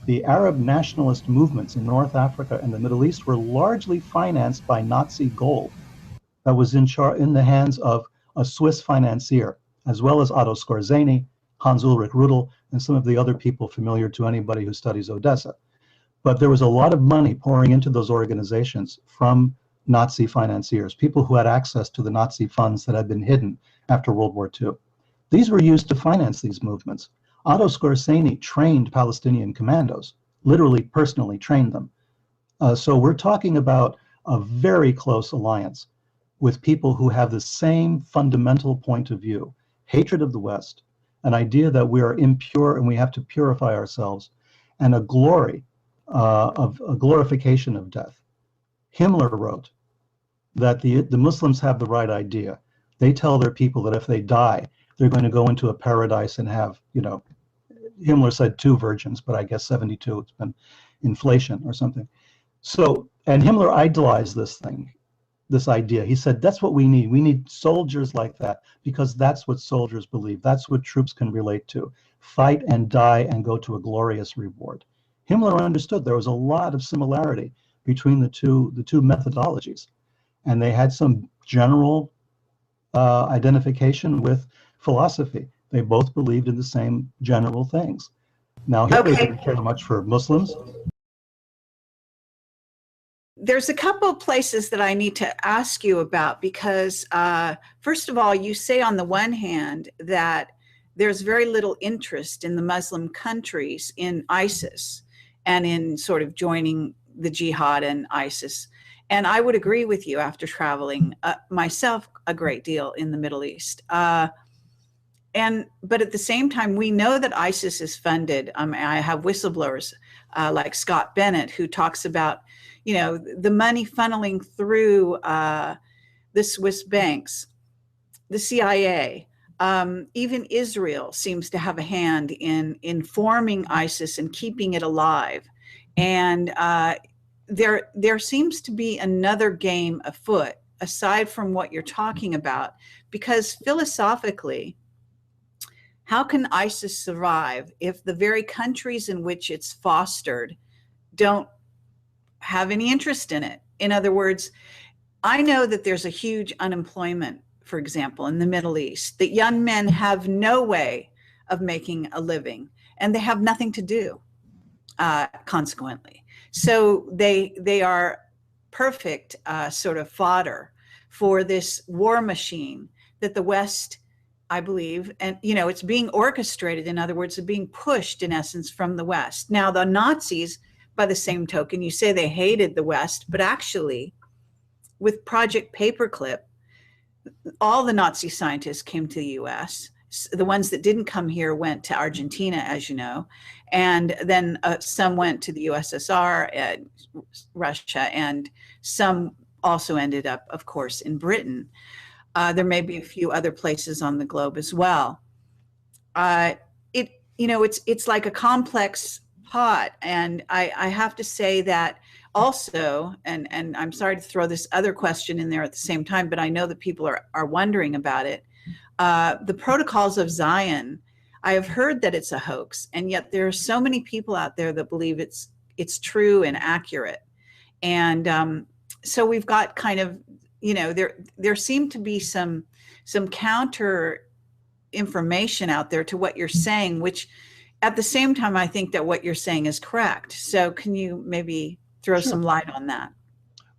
the Arab nationalist movements in North Africa and the Middle East were largely financed by Nazi gold that was in the hands of a Swiss financier, as well as Otto Skorzeny, Hans Ulrich Rudel, and some of the other people familiar to anybody who studies Odessa. But there was a lot of money pouring into those organizations from Nazi financiers, people who had access to the Nazi funds that had been hidden after World War II. These were used to finance these movements. Otto Skorzeny trained Palestinian commandos, literally personally trained them. So we're talking about a very close alliance with people who have the same fundamental point of view, hatred of the West, an idea that we are impure and we have to purify ourselves, and a glorification of death. Himmler wrote that the Muslims have the right idea. They tell their people that if they die, they're going to go into a paradise and have, Himmler said 2 virgins, but I guess 72, it's been inflation or something. So, and Himmler idolized this idea. He said, that's what we need. We need soldiers like that, because that's what soldiers believe. That's what troops can relate to. Fight and die and go to a glorious reward. Himmler understood there was a lot of similarity between the two methodologies, and they had some general identification with philosophy. They both believed in the same general things. Now, Hitler didn't care much for Muslims. There's a couple of places that I need to ask you about, because first of all, you say on the one hand that there's very little interest in the Muslim countries in ISIS and in sort of joining the jihad and ISIS. And I would agree with you after traveling myself a great deal in the Middle East. But at the same time, we know that ISIS is funded. I have whistleblowers like Scott Bennett, who talks about, the money funneling through the Swiss banks, the CIA, even Israel seems to have a hand in informing ISIS and keeping it alive. And there seems to be another game afoot aside from what you're talking about, because philosophically, how can ISIS survive if the very countries in which it's fostered don't have any interest in it? In other words, I know that there's a huge unemployment, for example, in the Middle East, that young men have no way of making a living, and they have nothing to do, consequently. So they are perfect sort of fodder for this war machine that the West, I believe, and it's being orchestrated. In other words, it's being pushed in essence from the West. Now, the Nazis, by the same token, you say they hated the West, but actually, with Project Paperclip, all the Nazi scientists came to the U.S. The ones that didn't come here went to Argentina, as you know, and then some went to the USSR, and Russia, and some also ended up, of course, in Britain. There may be a few other places on the globe as well. It's like a complex pot, and I have to say that also, and I'm sorry to throw this other question in there at the same time, but I know that people are wondering about it. The Protocols of Zion I have heard that it's a hoax, and yet there are so many people out there that believe it's true and accurate. And so we've got kind of, there seem to be some counter information out there to what you're saying, which at the same time, I think that what you're saying is correct. So can you maybe throw Sure. some light on that?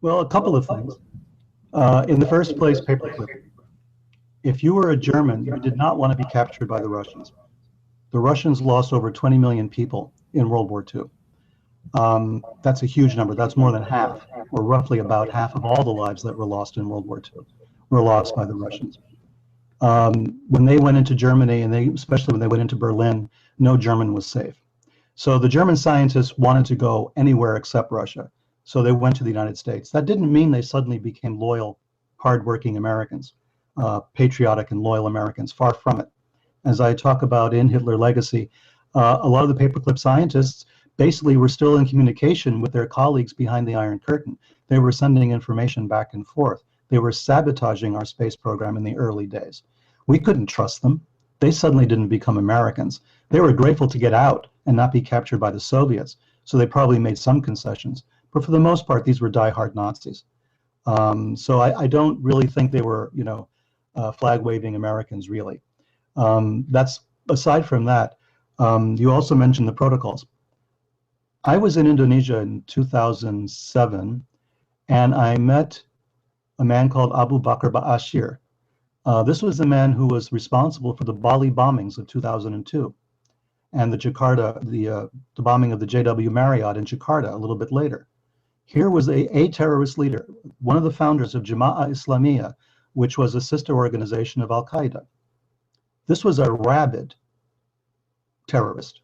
Well, a couple of things. In the first place, paperclip. If you were a German, you did not want to be captured by the Russians. The Russians lost over 20 million people in World War II. That's a huge number. That's more than half, or roughly about half of all the lives that were lost in World War II were lost by the Russians. When they went into Germany, and especially when they went into Berlin, no German was safe. So the German scientists wanted to go anywhere except Russia. So they went to the United States. That didn't mean they suddenly became loyal, hardworking Americans, patriotic and loyal Americans. Far from it. As I talk about in Hitler Legacy, a lot of the paperclip scientists basically were still in communication with their colleagues behind the Iron Curtain. They were sending information back and forth. They were sabotaging our space program in the early days. We couldn't trust them. They suddenly didn't become Americans. They were grateful to get out and not be captured by the Soviets, so they probably made some concessions. But for the most part, these were diehard Nazis. So I don't really think they were, flag-waving Americans, really. That's aside from that. You also mentioned the protocols. I was in Indonesia in 2007, and I met a man called Abu Bakr Ba'ashir. This was the man who was responsible for the Bali bombings of 2002 and the bombing of the JW Marriott in Jakarta a little bit later. Here was a terrorist leader, one of the founders of Jama'ah Islamiyah, which was a sister organization of Al-Qaeda. This was a rabid terrorist,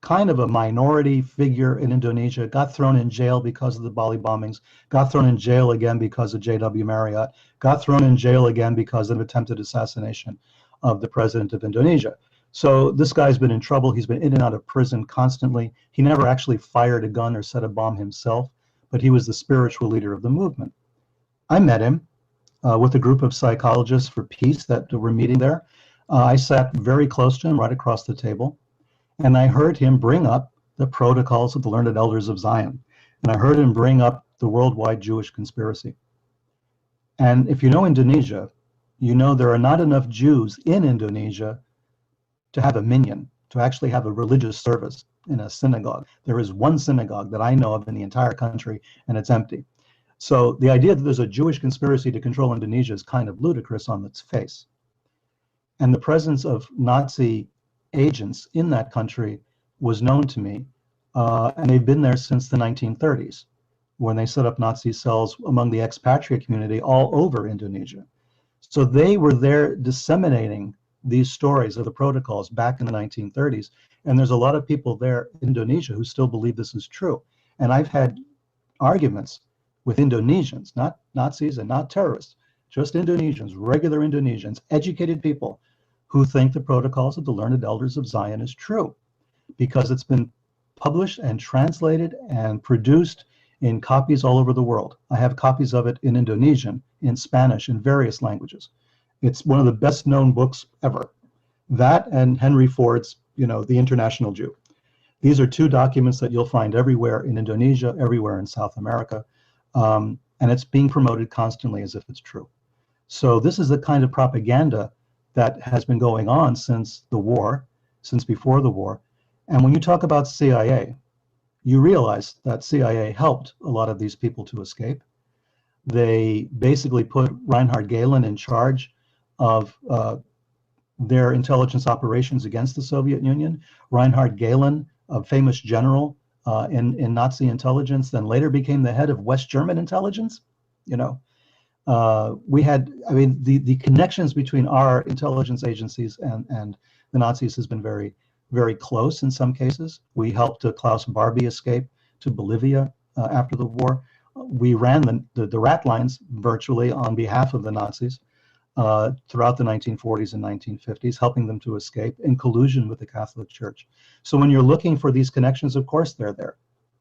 kind of a minority figure in Indonesia, got thrown in jail because of the Bali bombings, got thrown in jail again because of JW Marriott, got thrown in jail again because of attempted assassination of the president of Indonesia. So this guy's been in trouble. He's been in and out of prison constantly. He never actually fired a gun or set a bomb himself, but he was the spiritual leader of the movement. I met him with a group of psychologists for peace that were meeting there. I sat very close to him, right across the table, and I heard him bring up the protocols of the learned elders of Zion, and I heard him bring up the worldwide Jewish conspiracy. And if you know Indonesia, you know there are not enough Jews in Indonesia to have a minyan, to actually have a religious service in a synagogue. There is one synagogue that I know of in the entire country, and it's empty. So the idea that there's a Jewish conspiracy to control Indonesia is kind of ludicrous on its face. And the presence of Nazi agents in that country was known to me, and they've been there since the 1930s, when they set up Nazi cells among the expatriate community all over Indonesia. So they were there disseminating these stories of the protocols back in the 1930s, and there's a lot of people there in Indonesia who still believe this is true. And I've had arguments with Indonesians, not Nazis and not terrorists, just Indonesians, regular Indonesians, educated people who think the protocols of the learned elders of Zion is true, because it's been published and translated and produced in copies all over the world. I have copies of it in Indonesian, in Spanish, in various languages. It's one of the best known books ever. That and Henry Ford's, The International Jew. These are two documents that you'll find everywhere in Indonesia, everywhere in South America, and it's being promoted constantly as if it's true. So this is the kind of propaganda that has been going on since the war, since before the war. And when you talk about CIA, you realize that CIA helped a lot of these people to escape. They basically put Reinhard Gehlen in charge of their intelligence operations against the Soviet Union. Reinhard Gehlen, a famous general in Nazi intelligence, then later became the head of West German intelligence. We had, the connections between our intelligence agencies and the Nazis has been very, very close in some cases. We helped Klaus Barbie escape to Bolivia after the war. We ran the rat lines virtually on behalf of the Nazis throughout the 1940s and 1950s, helping them to escape in collusion with the Catholic Church. So when you're looking for these connections, of course they're there.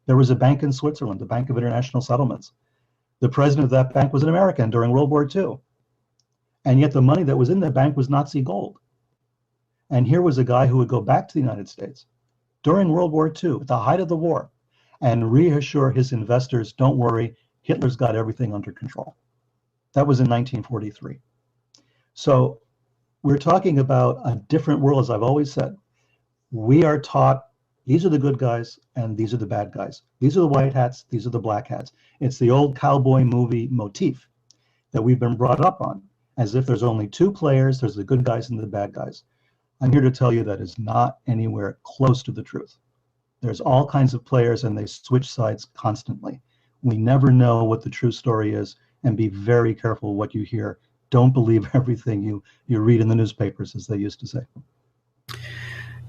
There was a bank in Switzerland, the Bank of International Settlements. The president of that bank was an American during World War II. And yet the money that was in that bank was Nazi gold. And here was a guy who would go back to the United States during World War II, at the height of the war, and reassure his investors, don't worry, Hitler's got everything under control. That was in 1943. So we're talking about a different world, as I've always said. We are taught these are the good guys and these are the bad guys. These are the white hats, these are the black hats. It's the old cowboy movie motif that we've been brought up on, as if there's only two players, there's the good guys and the bad guys. I'm here to tell you that is not anywhere close to the truth. There's all kinds of players and they switch sides constantly. We never know what the true story is, and be very careful what you hear. Don't believe everything you read in the newspapers, as they used to say.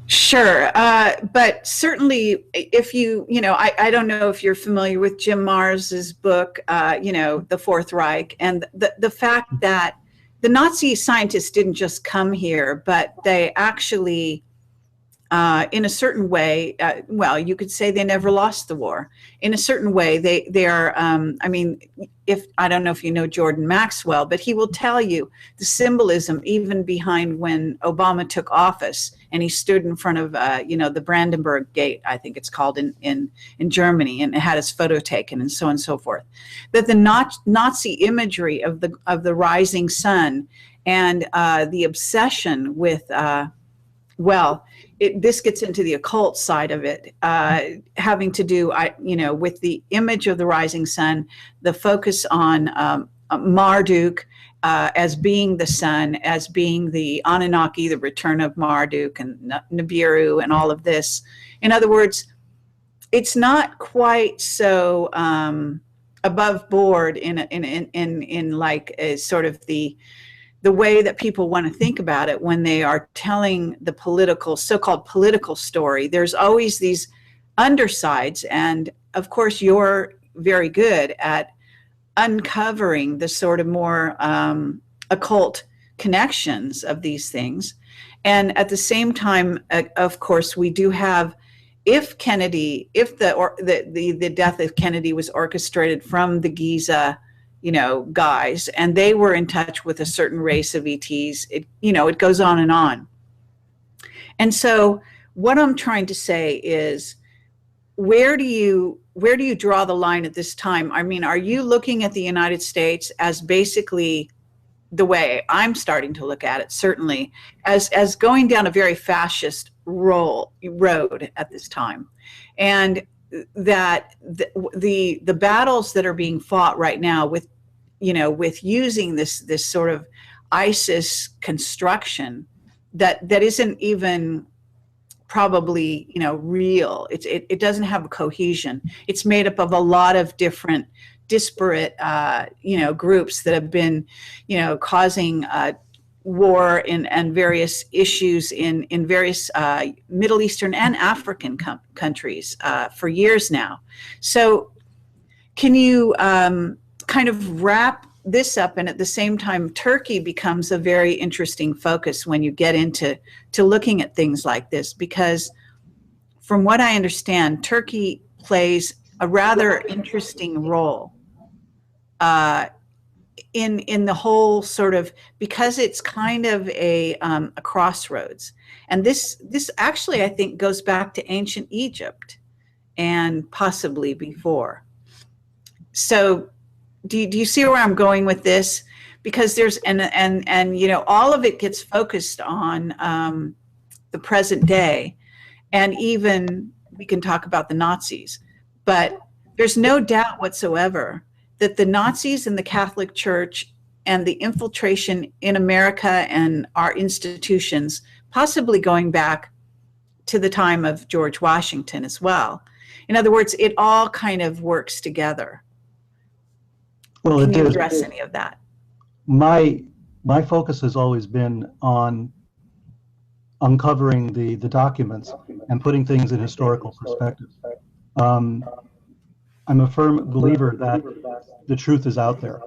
Sure. But certainly if I don't know if you're familiar with Jim Marrs's book, The Fourth Reich, and the fact that the Nazi scientists didn't just come here, but they actually, in a certain way, you could say they never lost the war. In a certain way, they are, if I don't know if you know Jordan Maxwell, but he will tell you the symbolism even behind when Obama took office and he stood in front of, the Brandenburg Gate, I think it's called in Germany, and it had his photo taken and so on and so forth. That the Nazi imagery of the rising sun and the obsession with, this gets into the occult side of it, having to do, with the image of the rising sun, the focus on Marduk as being the sun, as being the Anunnaki, the return of Marduk and Nibiru and all of this. In other words, it's not quite so above board in like a sort of the way that people want to think about it when they are telling the so-called political story. There's always these undersides. And of course, you're very good at uncovering the sort of more occult connections of these things. And at the same time, of course, we do have, if the death of Kennedy was orchestrated from the Giza guys, and they were in touch with a certain race of ETs, it goes on and on. And so what I'm trying to say is, where do you draw the line at this time? I mean, are you looking at the United States as basically, the way I'm starting to look at it, certainly, as going down a very fascist road at this time, and that the battles that are being fought right now with using this sort of ISIS construction that isn't even probably real. It doesn't have a cohesion. It's made up of a lot of different disparate groups that have been causing war and various issues in various Middle Eastern and African countries for years now. So can you kind of wrap this up? And at the same time, Turkey becomes a very interesting focus when you get into looking at things like this, because from what I understand, Turkey plays a rather interesting role in the whole sort of, because it's kind of a crossroads. And this actually, I think, goes back to ancient Egypt and possibly before. So do you see where I'm going with this? Because there's, and all of it gets focused on the present day. And even we can talk about the Nazis, but there's no doubt whatsoever that the Nazis and the Catholic Church and the infiltration in America and our institutions, possibly going back to the time of George Washington as well. In other words, it all kind of works together. Well, Can you address any of that? My focus has always been on uncovering the documents and putting things in historical perspective. I'm a firm believer that the truth is out there.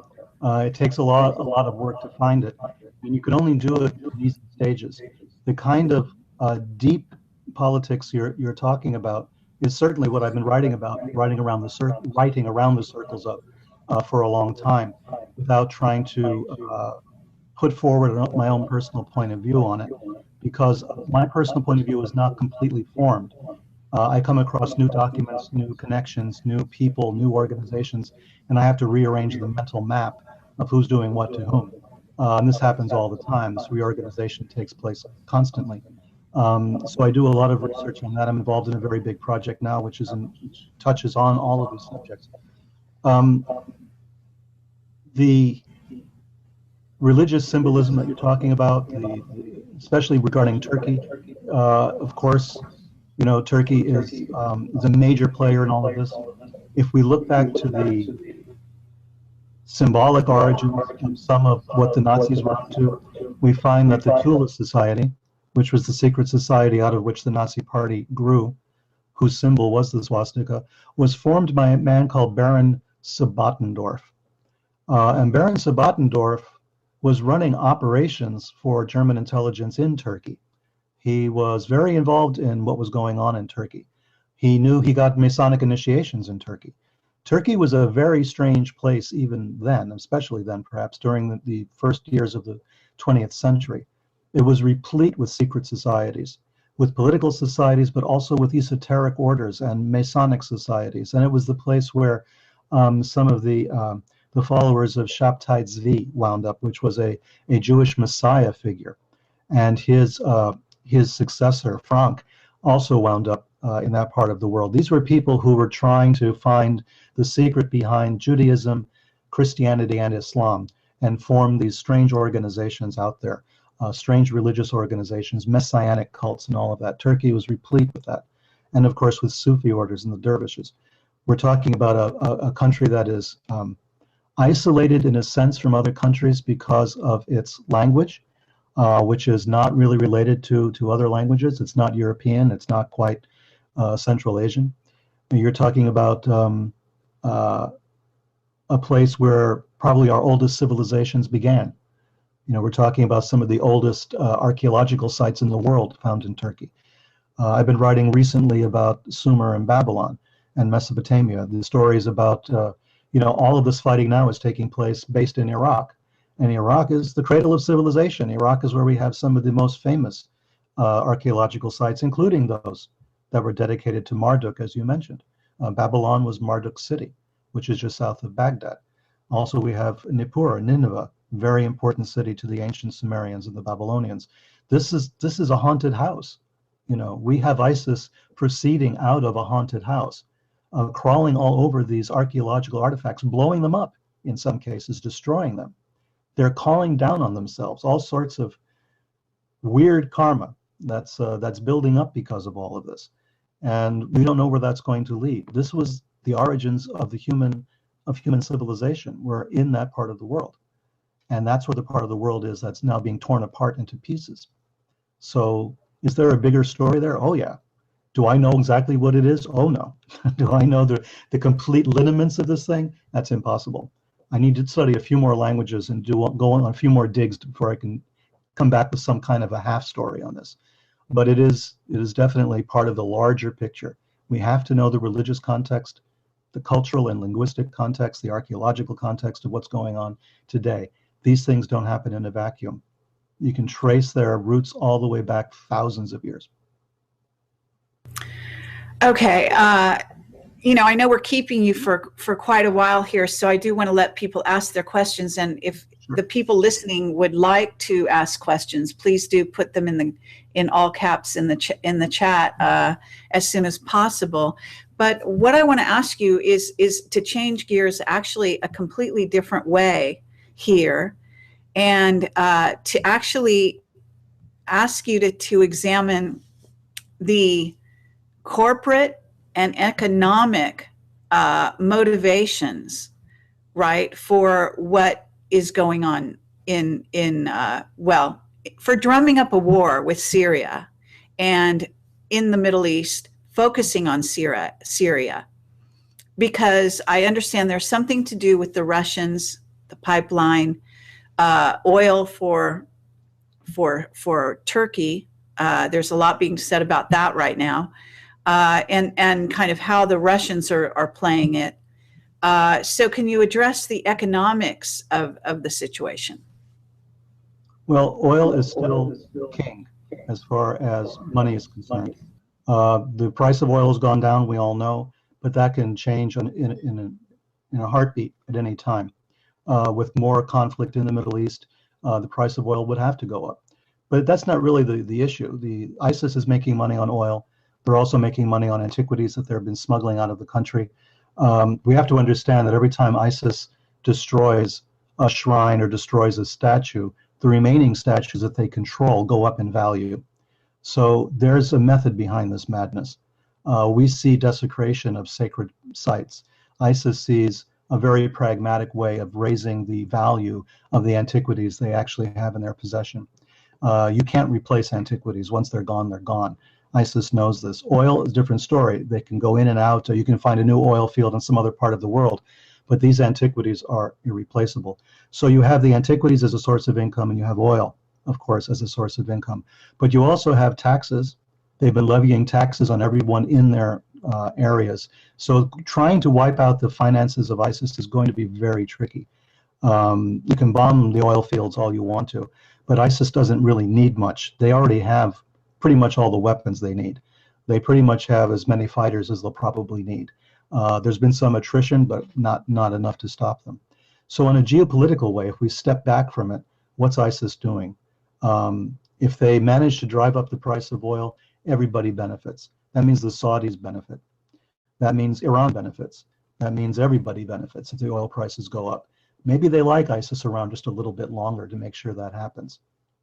It takes a lot of work to find it, and you can only do it in these stages. The kind of deep politics you're talking about is certainly what I've been writing about, writing around the circles of for a long time, without trying to put forward my own personal point of view on it. because my personal point of view is not completely formed. I come across new documents, new connections, new people, new organizations, and I have to rearrange the mental map of who's doing what to whom. And this happens all the time. This reorganization takes place constantly. So I do a lot of research on that. I'm involved in a very big project now, which touches on all of these subjects. The religious symbolism that you're talking about, especially regarding Turkey, of course, you know, Turkey is a major player in all of this. If we look back to the symbolic origins of some of what the Nazis were up to, we find that the Tula Society, which was the secret society out of which the Nazi Party grew, whose symbol was the swastika, was formed by a man called Baron Sabotendorf. And Baron Sabotendorf was running operations for German intelligence in Turkey. He was very involved in what was going on in Turkey. He knew he got Masonic initiations in Turkey. Turkey was a very strange place even then, especially then perhaps during the first years of the 20th century. It was replete with secret societies, with political societies, but also with esoteric orders and Masonic societies. And it was the place where some of the followers of Shabtai Zvi wound up, which was a Jewish Messiah figure. And his successor, Frank, also wound up in that part of the world. These were people who were trying to find the secret behind Judaism, Christianity, and Islam, and form these strange organizations out there, strange religious organizations, messianic cults, and all of that. Turkey was replete with that. And of course, with Sufi orders and the dervishes. We're talking about a country that is isolated in a sense from other countries because of its language, which is not really related to other languages. It's not European. It's not quite Central Asian. You're talking about a place where probably our oldest civilizations began. You know, we're talking about some of the oldest archaeological sites in the world found in Turkey. I've been writing recently about Sumer and Babylon and Mesopotamia. The stories about, you know, all of this fighting now is taking place based in Iraq. And Iraq is the cradle of civilization. Iraq is where we have some of the most famous archaeological sites, including those that were dedicated to Marduk, as you mentioned. Babylon was Marduk's city, which is just south of Baghdad. Also, we have Nippur, Nineveh, very important city to the ancient Sumerians and the Babylonians. This is a haunted house. You know, we have ISIS proceeding out of a haunted house, crawling all over these archaeological artifacts, blowing them up in some cases, destroying them. They're calling down on themselves all sorts of weird karma that's building up because of all of this, and we don't know where that's going to lead. This was the origins of human civilization. We're in that part of the world, and that's where the part of the world is that's now being torn apart into pieces. So, is there a bigger story there? Oh yeah. Do I know exactly what it is? Oh no. Do I know the complete lineaments of this thing? That's impossible. I need to study a few more languages and go on a few more digs before I can come back with some kind of a half story on this. But it is definitely part of the larger picture. We have to know the religious context, the cultural and linguistic context, the archaeological context of what's going on today. These things don't happen in a vacuum. You can trace their roots all the way back thousands of years. Okay. You know, I know we're keeping you for quite a while here, so I do want to let people ask their questions. And if the people listening would like to ask questions, please do put them in all caps in the chat as soon as possible. But what I want to ask you is to change gears actually a completely different way here, and to actually ask you to examine the corporate and economic motivations, right, for what is going on for drumming up a war with Syria and in the Middle East, focusing on Syria, because I understand there's something to do with the Russians, the pipeline, oil for Turkey. There's a lot being said about that right now. And kind of how the Russians are playing it. So can you address the economics of the situation? Well, oil is still king as far as money is concerned. The price of oil has gone down, we all know, but that can change in a heartbeat at any time. With more conflict in the Middle East, the price of oil would have to go up. But that's not really the issue. The ISIS is making money on oil. They're also making money on antiquities that they've been smuggling out of the country. We have to understand that every time ISIS destroys a shrine or destroys a statue, the remaining statues that they control go up in value. So there's a method behind this madness. We see desecration of sacred sites. ISIS sees a very pragmatic way of raising the value of the antiquities they actually have in their possession. You can't replace antiquities. Once they're gone, they're gone. ISIS knows this. Oil is a different story. They can go in and out. You can find a new oil field in some other part of the world, but these antiquities are irreplaceable. So you have the antiquities as a source of income, and you have oil, of course, as a source of income. But you also have taxes. They've been levying taxes on everyone in their areas. So trying to wipe out the finances of ISIS is going to be very tricky. You can bomb the oil fields all you want to, but ISIS doesn't really need much. They already have pretty much all the weapons they need. They pretty much have as many fighters as they'll probably need. There's been some attrition, but not enough to stop them. So in a geopolitical way, if we step back from it, what's ISIS doing? If they manage to drive up the price of oil, everybody benefits. That means the Saudis benefit. That means Iran benefits. That means everybody benefits if the oil prices go up. Maybe they like ISIS around just a little bit longer to make sure that happens.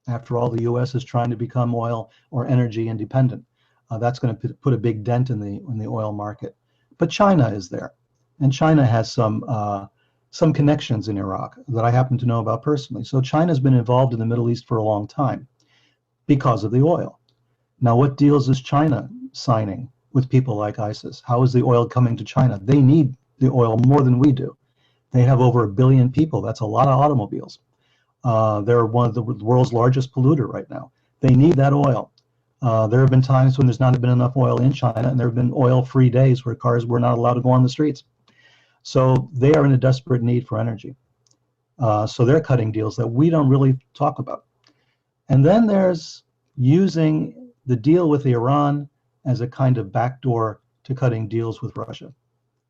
After all, the U.S. is trying to become oil or energy independent. That's going to put a big dent in the oil market. But China is there, and China has some connections in Iraq that I happen to know about personally. So China's been involved in the Middle East for a long time because of the oil. Now, what deals is China signing with people like ISIS? How is the oil coming to China? They need the oil more than we do. They have over 1 billion people. That's a lot of automobiles. They're one of the world's largest polluter right now. They need that oil. There have been times when there's not been enough oil in China, and there have been oil-free days where cars were not allowed to go on the streets. So they are in a desperate need for energy. So they're cutting deals that we don't really talk about. And then there's using the deal with Iran as a kind of backdoor to cutting deals with Russia,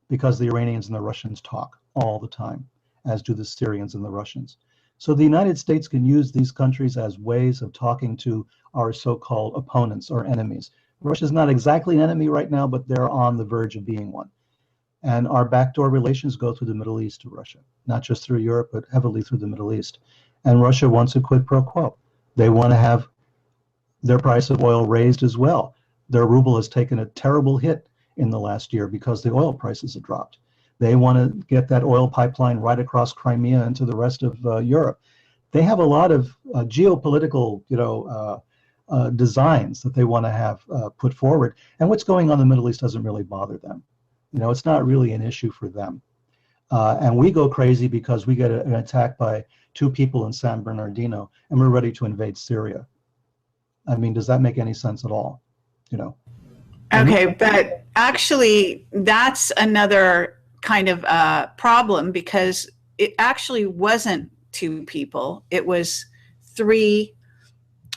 because the Iranians and the Russians talk all the time, as do the Syrians and the Russians. So the United States can use these countries as ways of talking to our so-called opponents or enemies. Russia's not exactly an enemy right now, but they're on the verge of being one. And our backdoor relations go through the Middle East to Russia, not just through Europe, but heavily through the Middle East. And Russia wants a quid pro quo. They want to have their price of oil raised as well. Their ruble has taken a terrible hit in the last year because the oil prices have dropped. They want to get that oil pipeline right across Crimea into the rest of Europe. They have a lot of geopolitical, designs that they want to have put forward. And what's going on in the Middle East doesn't really bother them. It's not really an issue for them. And we go crazy because we get an attack by 2 people in San Bernardino, and we're ready to invade Syria. I mean, does that make any sense at all? Okay, but actually, that's another kind of problem, because it actually wasn't 2 people. It was 3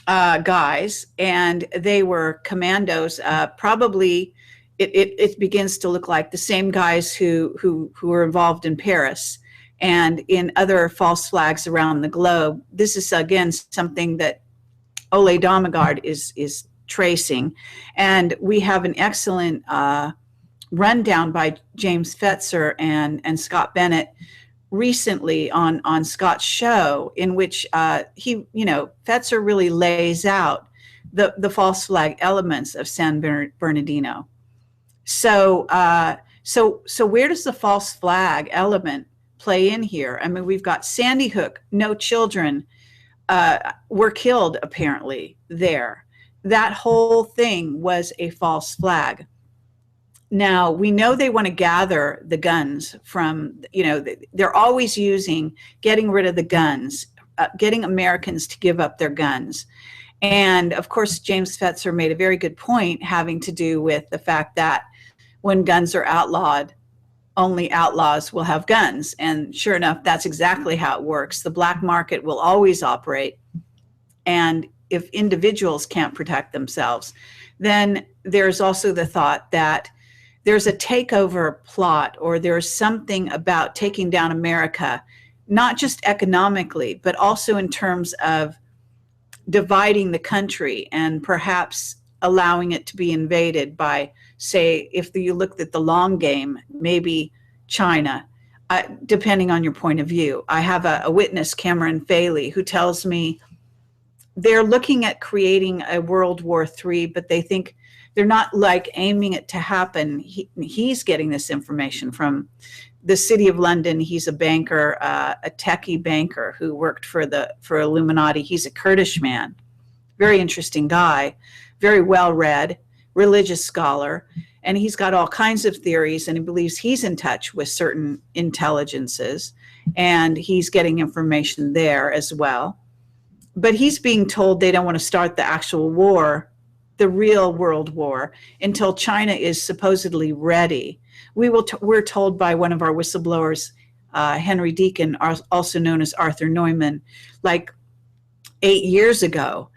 guys, and they were commandos. Probably it begins to look like the same guys who were involved in Paris and in other false flags around the globe. This is, again, something that Ole Damagard is tracing. And we have an excellent rundown by James Fetzer and Scott Bennett recently on Scott's show, in which Fetzer really lays out the false flag elements of San Bernardino. So where does the false flag element play in here? I mean, we've got Sandy Hook, no children were killed apparently there. That whole thing was a false flag. Now, we know they want to gather the guns from, they're always getting rid of the guns, getting Americans to give up their guns. And of course, James Fetzer made a very good point having to do with the fact that when guns are outlawed, only outlaws will have guns. And sure enough, that's exactly how it works. The black market will always operate. And if individuals can't protect themselves, then there's also the thought that there's a takeover plot, or there's something about taking down America, not just economically, but also in terms of dividing the country and perhaps allowing it to be invaded by, say, if you looked at the long game, maybe China, depending on your point of view. I have a witness, Cameron Faley, who tells me they're looking at creating a World War III, but they think they're not like aiming it to happen. He's getting this information from the City of London. He's a banker, a techie banker who worked for Illuminati. He's a Kurdish man, very interesting guy, very well read, religious scholar, and he's got all kinds of theories, and he believes he's in touch with certain intelligences, and he's getting information there as well. But he's being told they don't want to start the actual war, the real world war, until China is supposedly ready. We're told by one of our whistleblowers, Henry Deacon, also known as Arthur Neumann, like 8 years ago,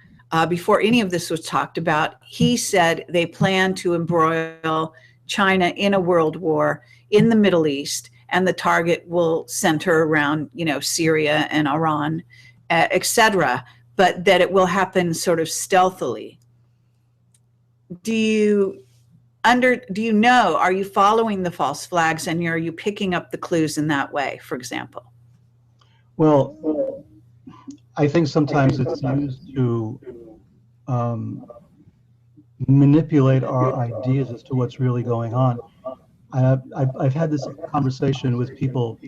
before any of this was talked about, he said they plan to embroil China in a world war in the Middle East, and the target will center around, Syria and Iran, etc., but that it will happen sort of stealthily. Do you know, are you following the false flags, and are you picking up the clues in that way, for example? Well, I think sometimes it's used to manipulate our ideas as to what's really going on. I've had this conversation with people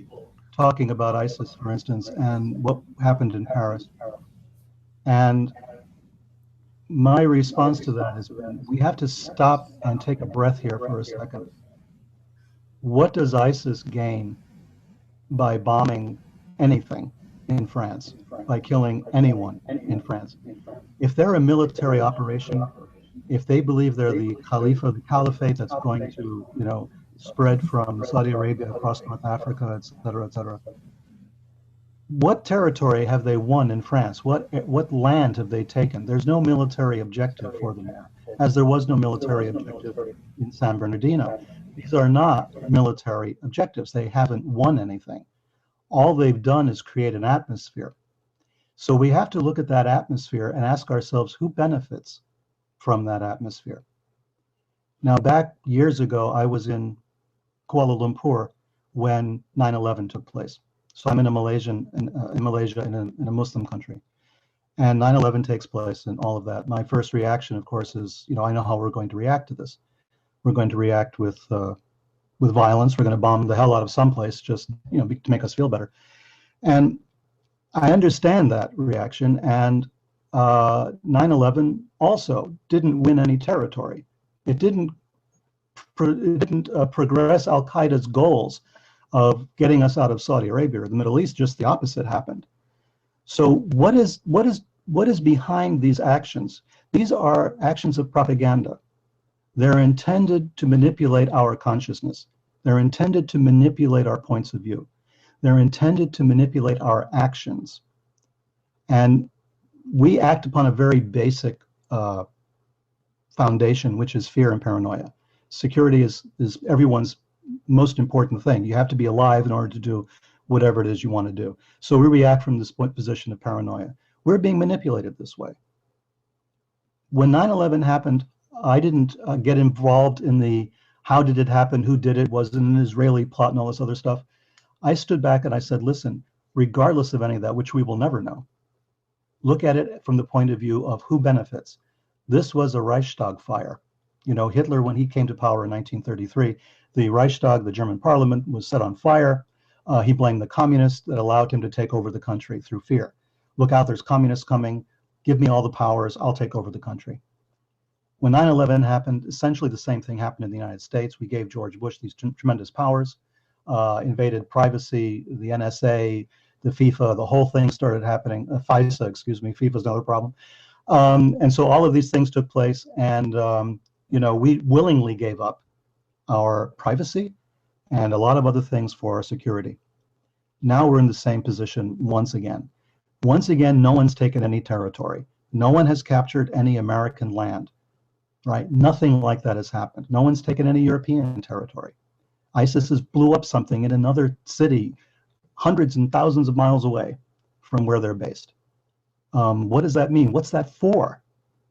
talking about ISIS, for instance, and what happened in Paris. And my response to that has been, we have to stop and take a breath here for a second. What does ISIS gain by bombing anything in France, by killing anyone in France? If they're a military operation, if they believe they're the caliphate that's going to, spread from Saudi Arabia across North Africa, et cetera, what territory have they won in France? What land have they taken? There's no military objective for them there, as there was no military objective in San Bernardino. These are not military objectives. They haven't won anything. All they've done is create an atmosphere. So we have to look at that atmosphere and ask ourselves, who benefits from that atmosphere? Now, back years ago, I was in Kuala Lumpur when 9/11 took place. So I'm in Malaysia, in a Muslim country, and 9/11 takes place and all of that. My first reaction, of course, is, I know how we're going to react to this. We're going to react with violence. We're going to bomb the hell out of someplace just, to make us feel better. And I understand that reaction. And 9/11 also didn't win any territory. It didn't progress Al Qaeda's goals of getting us out of Saudi Arabia or the Middle East. Just the opposite happened. So what is behind these actions? These are actions of propaganda. They're intended to manipulate our consciousness. They're intended to manipulate our points of view. They're intended to manipulate our actions. And we act upon a very basic foundation, which is fear and paranoia. Security is everyone's most important thing. You have to be alive in order to do whatever it is you want to do. So we react from this position of paranoia. We're being manipulated this way. When 9/11 happened, I didn't get involved in the how did it happen, who did it, was it an Israeli plot and all this other stuff. I stood back and I said, listen, regardless of any of that, which we will never know, look at it from the point of view of who benefits. This was a Reichstag fire. Hitler, when he came to power in 1933, the Reichstag, the German parliament, was set on fire. He blamed the communists that allowed him to take over the country through fear. Look out, there's communists coming. Give me all the powers. I'll take over the country. When 9/11 happened, essentially the same thing happened in the United States. We gave George Bush these tremendous powers, invaded privacy, the NSA, the FIFA, the whole thing started happening. FISA, excuse me, FIFA's another problem. And so all of these things took place, and we willingly gave up our privacy and a lot of other things for our security. Now we're in the same position once again. Once again, no one's taken any territory. No one has captured any American land, right? Nothing like that has happened. No one's taken any European territory. ISIS has blew up something in another city hundreds and thousands of miles away from where they're based. What does that mean? What's that for?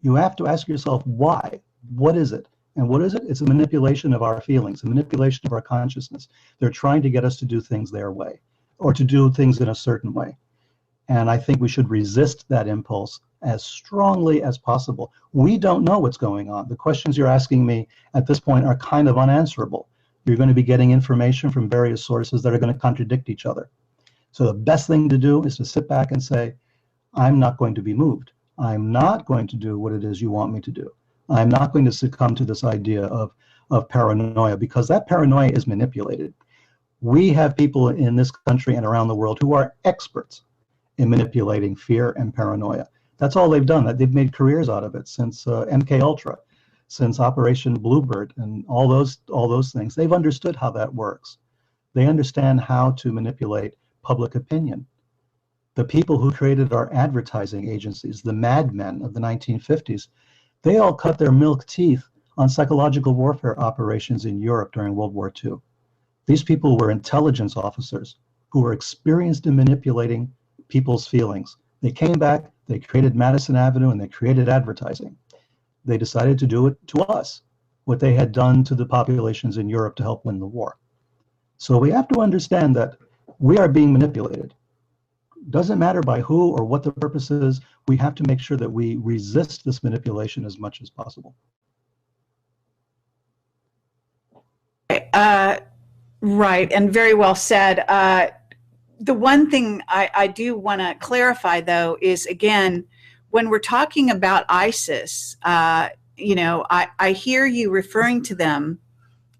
You have to ask yourself why. What is it? And what is it? It's a manipulation of our feelings, a manipulation of our consciousness. They're trying to get us to do things their way or to do things in a certain way. And I think we should resist that impulse as strongly as possible. We don't know what's going on. The questions you're asking me at this point are kind of unanswerable. You're going to be getting information from various sources that are going to contradict each other. So the best thing to do is to sit back and say, I'm not going to be moved. I'm not going to do what it is you want me to do. I'm not going to succumb to this idea of paranoia, because that paranoia is manipulated. We have people in this country and around the world who are experts in manipulating fear and paranoia. That's all they've done. They've made careers out of it since MK Ultra, since Operation Bluebird, and all those things. They've understood how that works. They understand how to manipulate public opinion. The people who created our advertising agencies, the madmen of the 1950s, they all cut their milk teeth on psychological warfare operations in Europe during World War II. These people were intelligence officers who were experienced in manipulating people's feelings. They came back, they created Madison Avenue, and they created advertising. They decided to do it to us, what they had done to the populations in Europe to help win the war. So we have to understand that we are being manipulated. Doesn't matter by who or what the purpose is, we have to make sure that we resist this manipulation as much as possible. Right, and very well said. The one thing I do want to clarify, though, is, again, when we're talking about ISIS, I hear you referring to them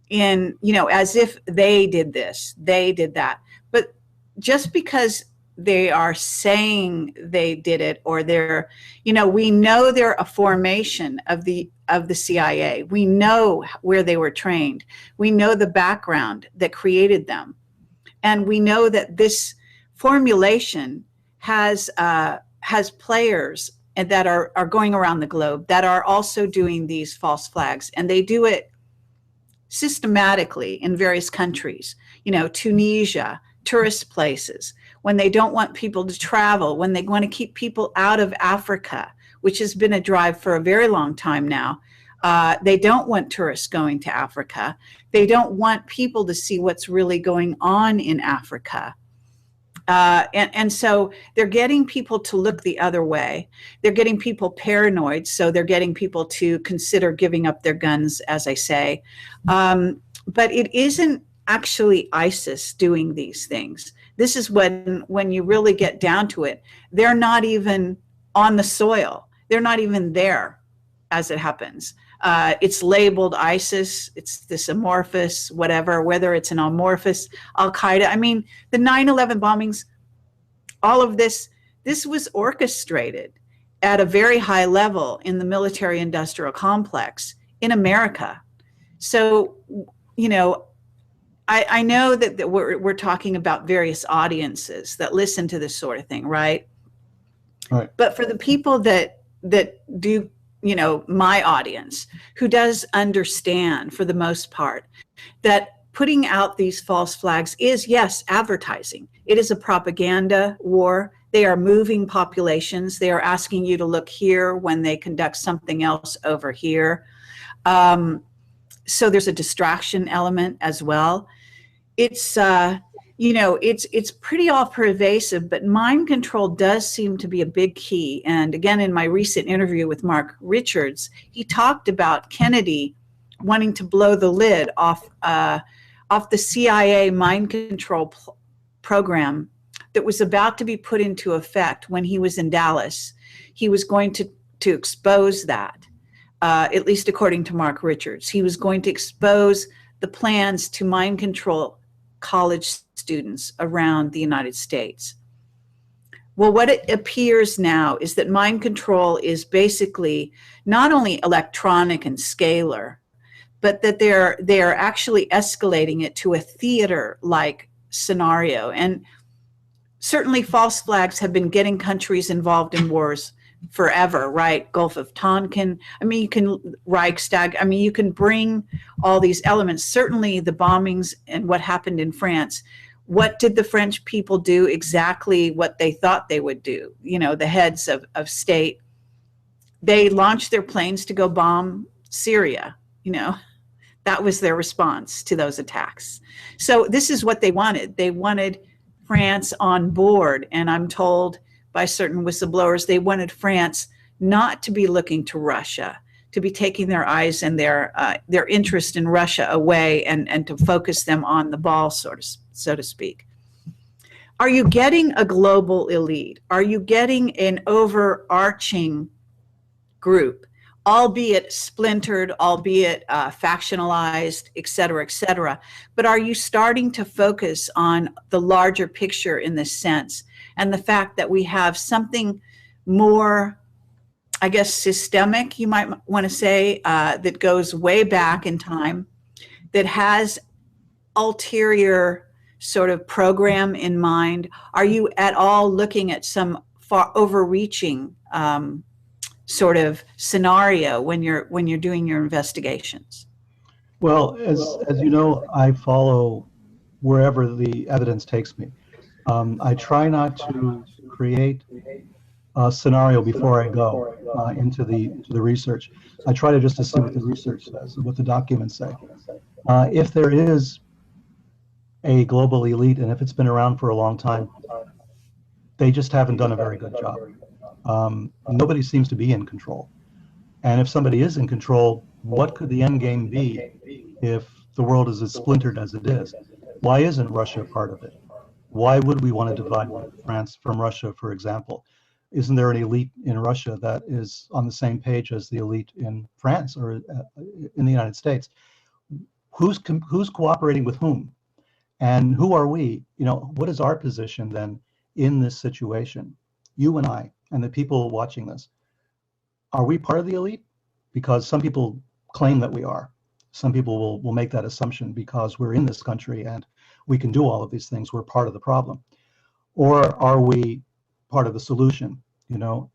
in, as if they did this, they did that. But just because they are saying they did it, or they're, we know they're a formation of the CIA. We know where they were trained. We know the background that created them. And we know that this formulation has players that are going around the globe that are also doing these false flags. And they do it systematically in various countries, Tunisia, tourist places, when they don't want people to travel, when they want to keep people out of Africa, which has been a drive for a very long time now. They don't want tourists going to Africa. They don't want people to see what's really going on in Africa. And so they're getting people to look the other way. They're getting people paranoid, so they're getting people to consider giving up their guns, as I say. But it isn't actually ISIS doing these things. This is when you really get down to it, they're not even on the soil. They're not even there as it happens. It's labeled ISIS. It's this amorphous, whatever, whether it's an amorphous Al-Qaeda. I mean, the 9/11 bombings, all of this was orchestrated at a very high level in the military-industrial complex in America. So, I know that we're talking about various audiences that listen to this sort of thing, right? Right. But for the people that do, my audience, who does understand for the most part that putting out these false flags is, yes, advertising. It is a propaganda war. They are moving populations. They are asking you to look here when they conduct something else over here. So there's a distraction element as well. It's, it's pretty all pervasive, but mind control does seem to be a big key. And again, in my recent interview with Mark Richards, he talked about Kennedy wanting to blow the lid off the CIA mind control program that was about to be put into effect when he was in Dallas. He was going to expose that. At least according to Mark Richards. He was going to expose the plans to mind control college students around the United States. Well, what it appears now is that mind control is basically not only electronic and scalar, but that they're actually escalating it to a theater-like scenario. And certainly false flags have been getting countries involved in wars forever, right? Gulf of Tonkin. I mean, you can Reichstag. I mean, you can bring all these elements. Certainly, the bombings and what happened in France. What did the French people do? Exactly what they thought they would do. You know, the heads of state. They launched their planes to go bomb Syria. You know, that was their response to those attacks. So this is what they wanted. They wanted France on board, and I'm told by certain whistleblowers, they wanted France not to be looking to Russia, to be taking their eyes and their interest in Russia away, and to focus them on the ball, so to speak. Are you getting a global elite? Are you getting an overarching group, albeit splintered, albeit factionalized, et cetera, et cetera? But are you starting to focus on the larger picture in this sense? And the fact that we have something more, I guess, systemic, you might want to say, that goes way back in time, that has ulterior sort of program in mind? Are you at all looking at some far overreaching sort of scenario when you're doing your investigations? Well, as you know, I follow wherever the evidence takes me. I try not to create a scenario before I go into the research. I try to just to see what the research says, what the documents say. If there is a global elite, and if it's been around for a long time, they just haven't done a very good job. Nobody seems to be in control. And if somebody is in control, what could the end game be if the world is as splintered as it is? Why isn't Russia part of it? Why would we want to divide France from Russia, for example? Isn't there an elite in Russia that is on the same page as the elite in France or in the United States? Who's cooperating with whom? And who are we? You know, what is our position then in this situation? You and I and the people watching this. Are we part of the elite? Because some people claim that we are. Some people will make that assumption because we're in this country and we can do all of these things. We're part of the problem. Or are we part of the solution? You know,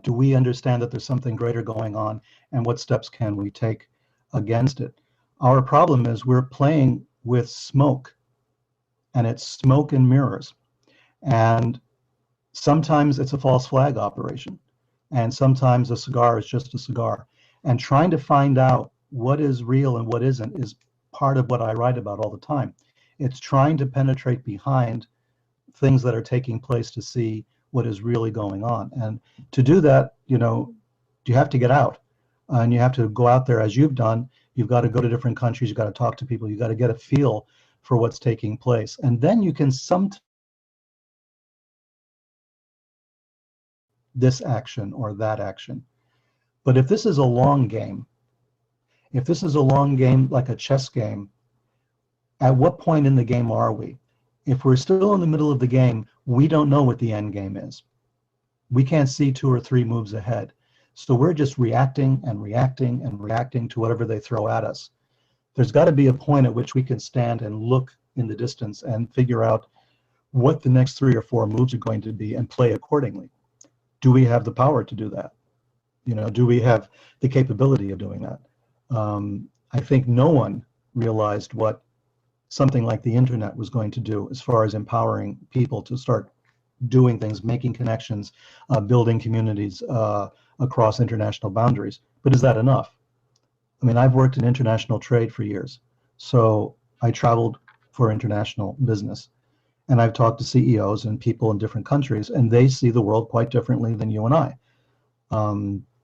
do we understand that there's something greater going on, and what steps can we take against it? Our problem is we're playing with smoke, and it's smoke and mirrors. And sometimes it's a false flag operation, and sometimes a cigar is just a cigar. And trying to find out what is real and what isn't is part of what I write about all the time. It's trying to penetrate behind things that are taking place to see what is really going on. And to do that, you know, you have to get out, and you have to go out there as you've done. You've got to go to different countries. You've got to talk to people. You've got to get a feel for what's taking place. And then you can this action or that action. But if this is a long game, if this is a long game like a chess game, at what point in the game are we? If we're still in the middle of the game, we don't know what the end game is. We can't see 2 or 3 moves ahead. So we're just reacting and reacting and reacting to whatever they throw at us. There's got to be a point at which we can stand and look in the distance and figure out what the next 3 or 4 moves are going to be and play accordingly. Do we have the power to do that? You know, do we have the capability of doing that? I think no one realized what something like the internet was going to do as far as empowering people to start doing things, making connections, building communities across international boundaries. But is that enough? I mean, I've worked in international trade for years, so I traveled for international business, and I've talked to CEOs and people in different countries, and they see the world quite differently than you and I.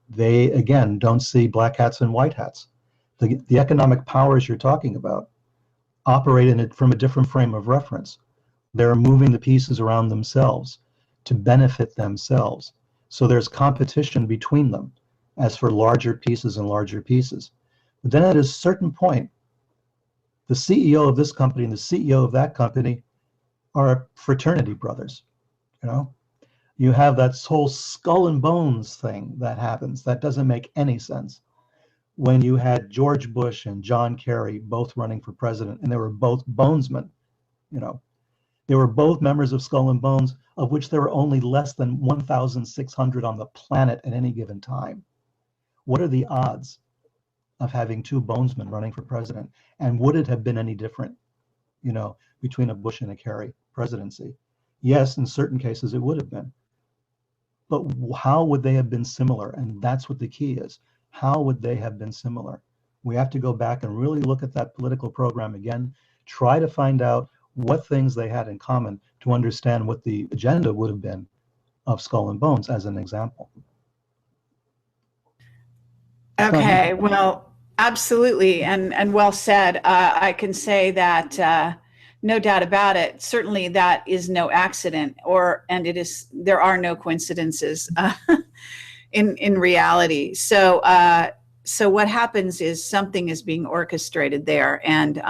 They, again, don't see black hats and white hats. The economic powers you're talking about operate in it from a different frame of reference. They're moving the pieces around themselves to benefit themselves. So there's competition between them as for larger pieces and larger pieces. But then at a certain point, the CEO of this company and the CEO of that company are fraternity brothers. You know, you have that whole skull and bones thing that happens that doesn't make any sense. When you had George Bush and John Kerry both running for president, and they were both bonesmen, you know, They were both members of Skull and Bones, of which there were only less than 1,600 on the planet at any given time. What are the odds of having two Bonesmen running for president? And would it have been any different, between a Bush and a Kerry presidency? Yes, in certain cases it would have been. But how would they have been similar? And that's what the key is. How would they have been similar? We have to go back and really look at that political program again, try to find out what things they had in common to understand what the agenda would have been of Skull and Bones, as an example. Okay, well, absolutely, and well said. I can say that no doubt about it. Certainly, that is no accident, and there are no coincidences in reality. So what happens is something is being orchestrated there, and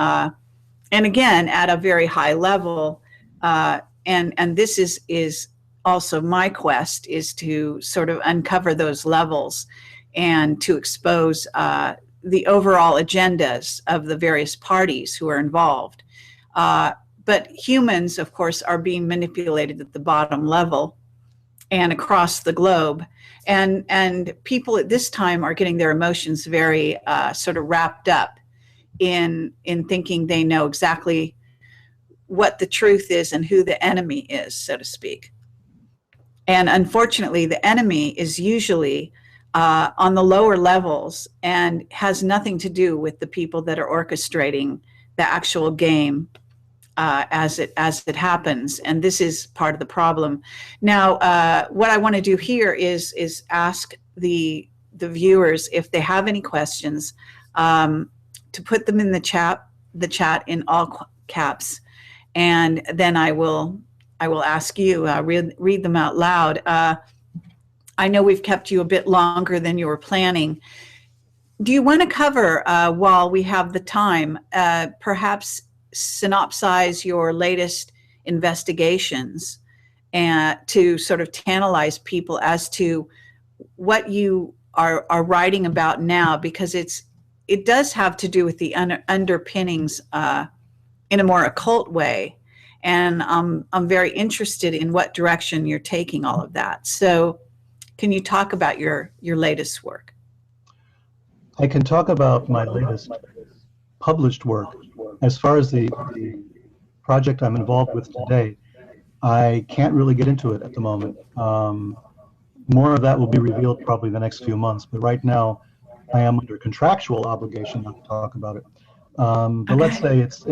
again at a very high level. And this is also my quest, is to sort of uncover those levels and to expose the overall agendas of the various parties who are involved. But humans, of course, are being manipulated at the bottom level and across the globe. And people at this time are getting their emotions very sort of wrapped up in thinking they know exactly what the truth is and who the enemy is, so to speak. And unfortunately, the enemy is usually on the lower levels and has nothing to do with the people that are orchestrating the actual game as it happens. And this is part of the problem. Now, what I want to do here is ask the viewers if they have any questions, to put them in the chat in all caps, and then I will ask you, read them out loud. I know we've kept you a bit longer than you were planning. Do you want to cover, while we have the time, perhaps synopsize your latest investigations and to sort of tantalize people as to what you are writing about now, because it does have to do with the underpinnings in a more occult way. And I'm very interested in what direction you're taking all of that. So can you talk about your latest work? I can talk about my latest published work. As far as the project I'm involved with today, I can't really get into it at the moment. More of that will be revealed probably the next few months, but right now I am under contractual obligation not to talk about it. But let's say it's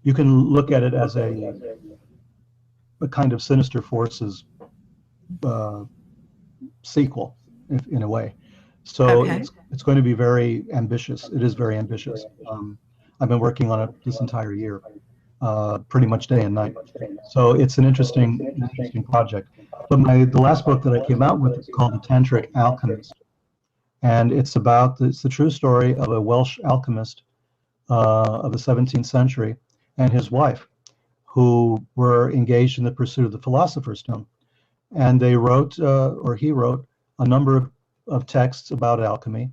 you can look at it as a kind of Sinister Forces sequel, in a way. So it's going to be very ambitious. It is very ambitious. I've been working on it this entire year, pretty much day and night. So it's an interesting project. But the last book that I came out with is called The Tantric Alchemist, and it's the true story of a Welsh alchemist of the 17th century and his wife, who were engaged in the pursuit of the Philosopher's Stone. And he wrote a number of texts about alchemy,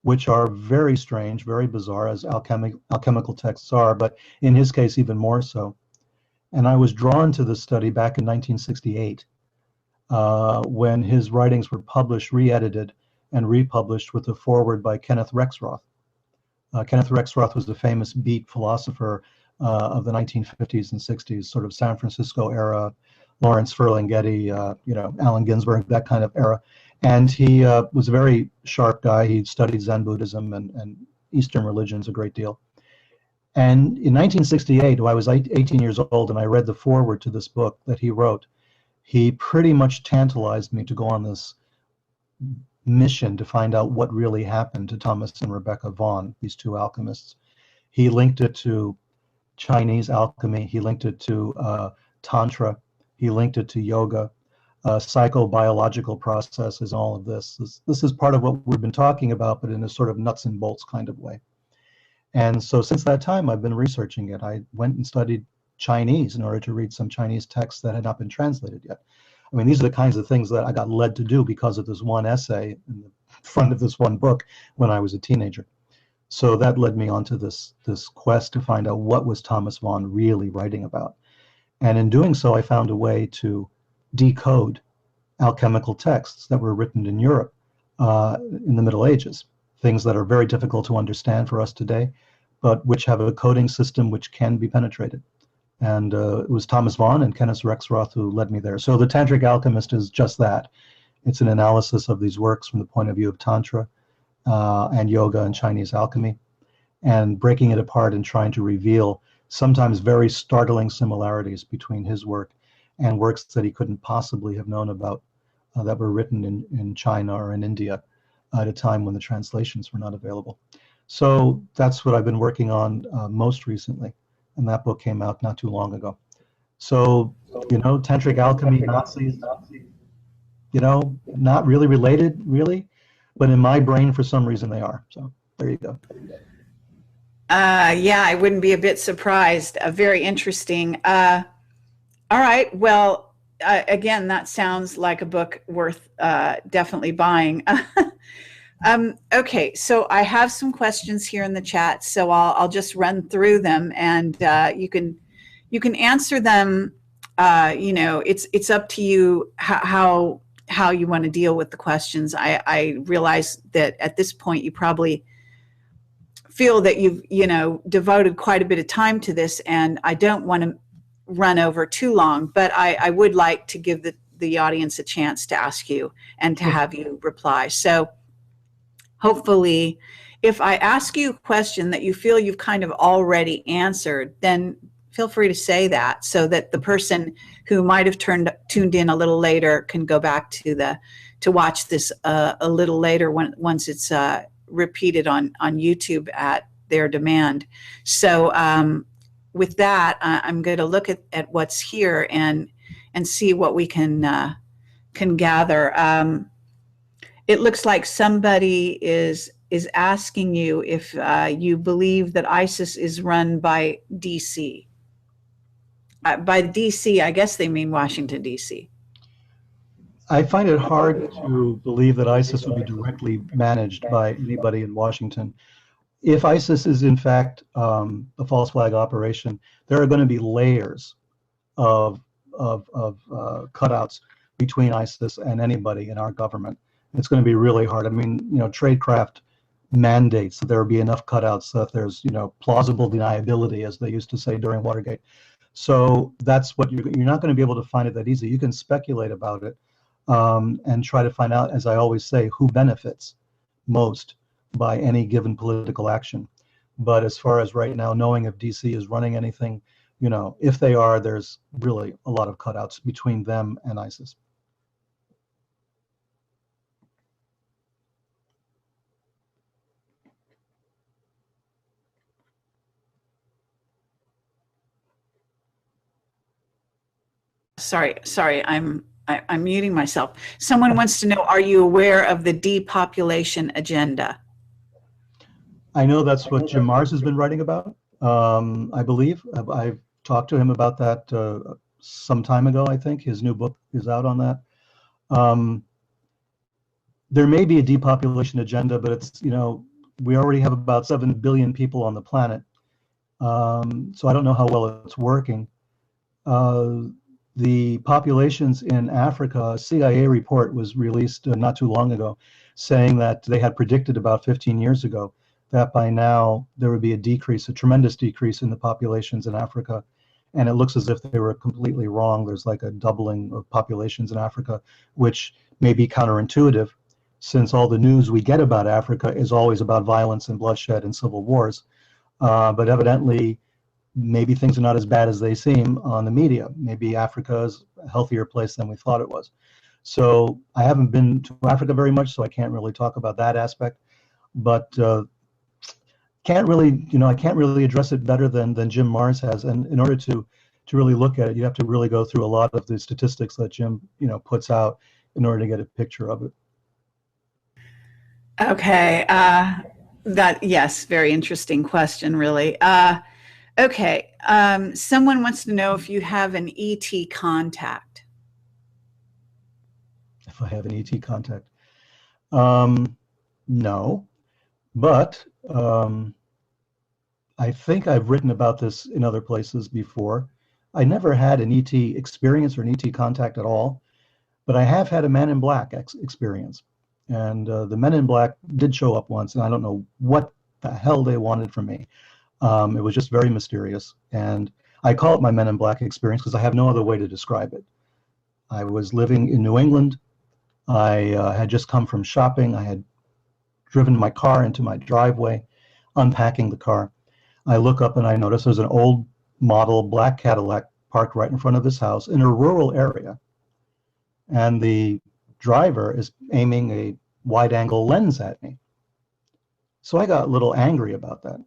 which are very strange, very bizarre, as alchemical texts are, but in his case, even more so. And I was drawn to this study back in 1968, when his writings were published, re-edited, and republished with a foreword by Kenneth Rexroth. Kenneth Rexroth was the famous beat philosopher of the 1950s and 60s, sort of San Francisco era, Lawrence Ferlinghetti, Allen Ginsberg, that kind of era. And he was a very sharp guy. He studied Zen Buddhism and Eastern religions a great deal. And in 1968, when I was 18 years old and I read the foreword to this book that he wrote, he pretty much tantalized me to go on this mission to find out what really happened to Thomas and Rebecca Vaughan, these two alchemists. He linked it to Chinese alchemy. He linked it to Tantra. He linked it to yoga, psychobiological processes, all of this. This is part of what we've been talking about, but in a sort of nuts and bolts kind of way. And so since that time, I've been researching it. I went and studied Chinese in order to read some Chinese texts that had not been translated yet. I mean, these are the kinds of things that I got led to do because of this one essay in the front of this one book when I was a teenager. So that led me on to this quest to find out what was Thomas Vaughan really writing about. And in doing so, I found a way to decode alchemical texts that were written in Europe in the Middle Ages, things that are very difficult to understand for us today, but which have a coding system which can be penetrated. And it was Thomas Vaughan and Kenneth Rexroth who led me there. So the Tantric Alchemist is just that. It's an analysis of these works from the point of view of Tantra and yoga and Chinese alchemy, and breaking it apart and trying to reveal sometimes very startling similarities between his work and works that he couldn't possibly have known about that were written in China or in India at a time when the translations were not available. So that's what I've been working on most recently, and that book came out not too long ago. So, Tantric alchemy, Nazis, not really related, really, but in my brain, for some reason, they are. So there you go. Yeah, I wouldn't be a bit surprised. Very interesting. All right. Well, again, that sounds like a book worth definitely buying. Okay, so I have some questions here in the chat, so I'll just run through them, and you can answer them. It's up to you how you want to deal with the questions. I realize that at this point you probably feel that you've devoted quite a bit of time to this, and I don't want to run over too long, but I would like to give the audience a chance to ask you and to have you reply. So hopefully, if I ask you a question that you feel you've kind of already answered, then feel free to say that, so that the person who might have tuned in a little later can go back to watch this a little later once it's repeated on YouTube at their demand. So with that, I'm going to look at what's here and see what we can gather. It looks like somebody is asking you if you believe that ISIS is run by DC. By DC, I guess they mean Washington, DC. I find it hard to believe that ISIS would be directly managed by anybody in Washington. If ISIS is in fact a false flag operation, there are going to be layers of cutouts between ISIS and anybody in our government. It's going to be really hard. I mean, tradecraft mandates that there will be enough cutouts that there's, plausible deniability, as they used to say during Watergate. So that's what you're not going to be able to find it that easy. You can speculate about it and try to find out, as I always say, who benefits most by any given political action. But as far as right now, knowing if DC is running anything, if they are, there's really a lot of cutouts between them and ISIS. Sorry, I'm muting myself. Someone wants to know, are you aware of the depopulation agenda? I know that's what Jim Marrs has been writing about. I believe I've talked to him about that some time ago. I think his new book is out on that. There may be a depopulation agenda, but it's, we already have about 7 billion people on the planet. So I don't know how well it's working. The populations in Africa, a CIA report was released not too long ago, saying that they had predicted about 15 years ago that by now there would be a tremendous decrease in the populations in Africa. And it looks as if they were completely wrong. There's like a doubling of populations in Africa, which may be counterintuitive, since all the news we get about Africa is always about violence and bloodshed and civil wars. But evidently, maybe things are not as bad as they seem on the media. Maybe Africa is a healthier place than we thought it was. So I haven't been to Africa very much, so I can't really talk about that aspect. But I can't really address it better than Jim Marrs has. And in order to really look at it, you have to really go through a lot of the statistics that Jim puts out in order to get a picture of it. Okay, yes, very interesting question, really. Okay, someone wants to know if you have an ET contact. If I have an ET contact, no, but I think I've written about this in other places before. I never had an ET experience or an ET contact at all, but I have had a Men in Black experience. And the Men in Black did show up once, and I don't know what the hell they wanted from me. It was just very mysterious. And I call it my Men in Black experience because I have no other way to describe it. I was living in New England. I had just come from shopping. I had driven my car into my driveway, unpacking the car. I look up and I notice there's an old model black Cadillac parked right in front of this house in a rural area. And the driver is aiming a wide-angle lens at me. So I got a little angry about that.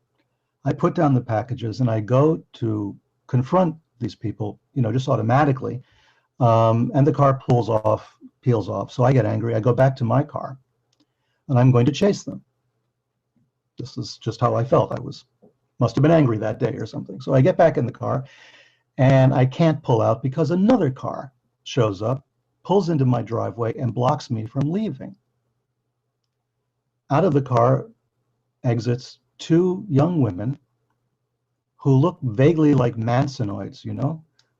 I put down the packages and I go to confront these people, just automatically. And the car peels off. So I get angry. I go back to my car and I'm going to chase them. This is just how I felt. Must have been angry that day or something. So I get back in the car and I can't pull out because another car shows up, pulls into my driveway and blocks me from leaving. Out of the car exits two young women who look vaguely like Mansonoids,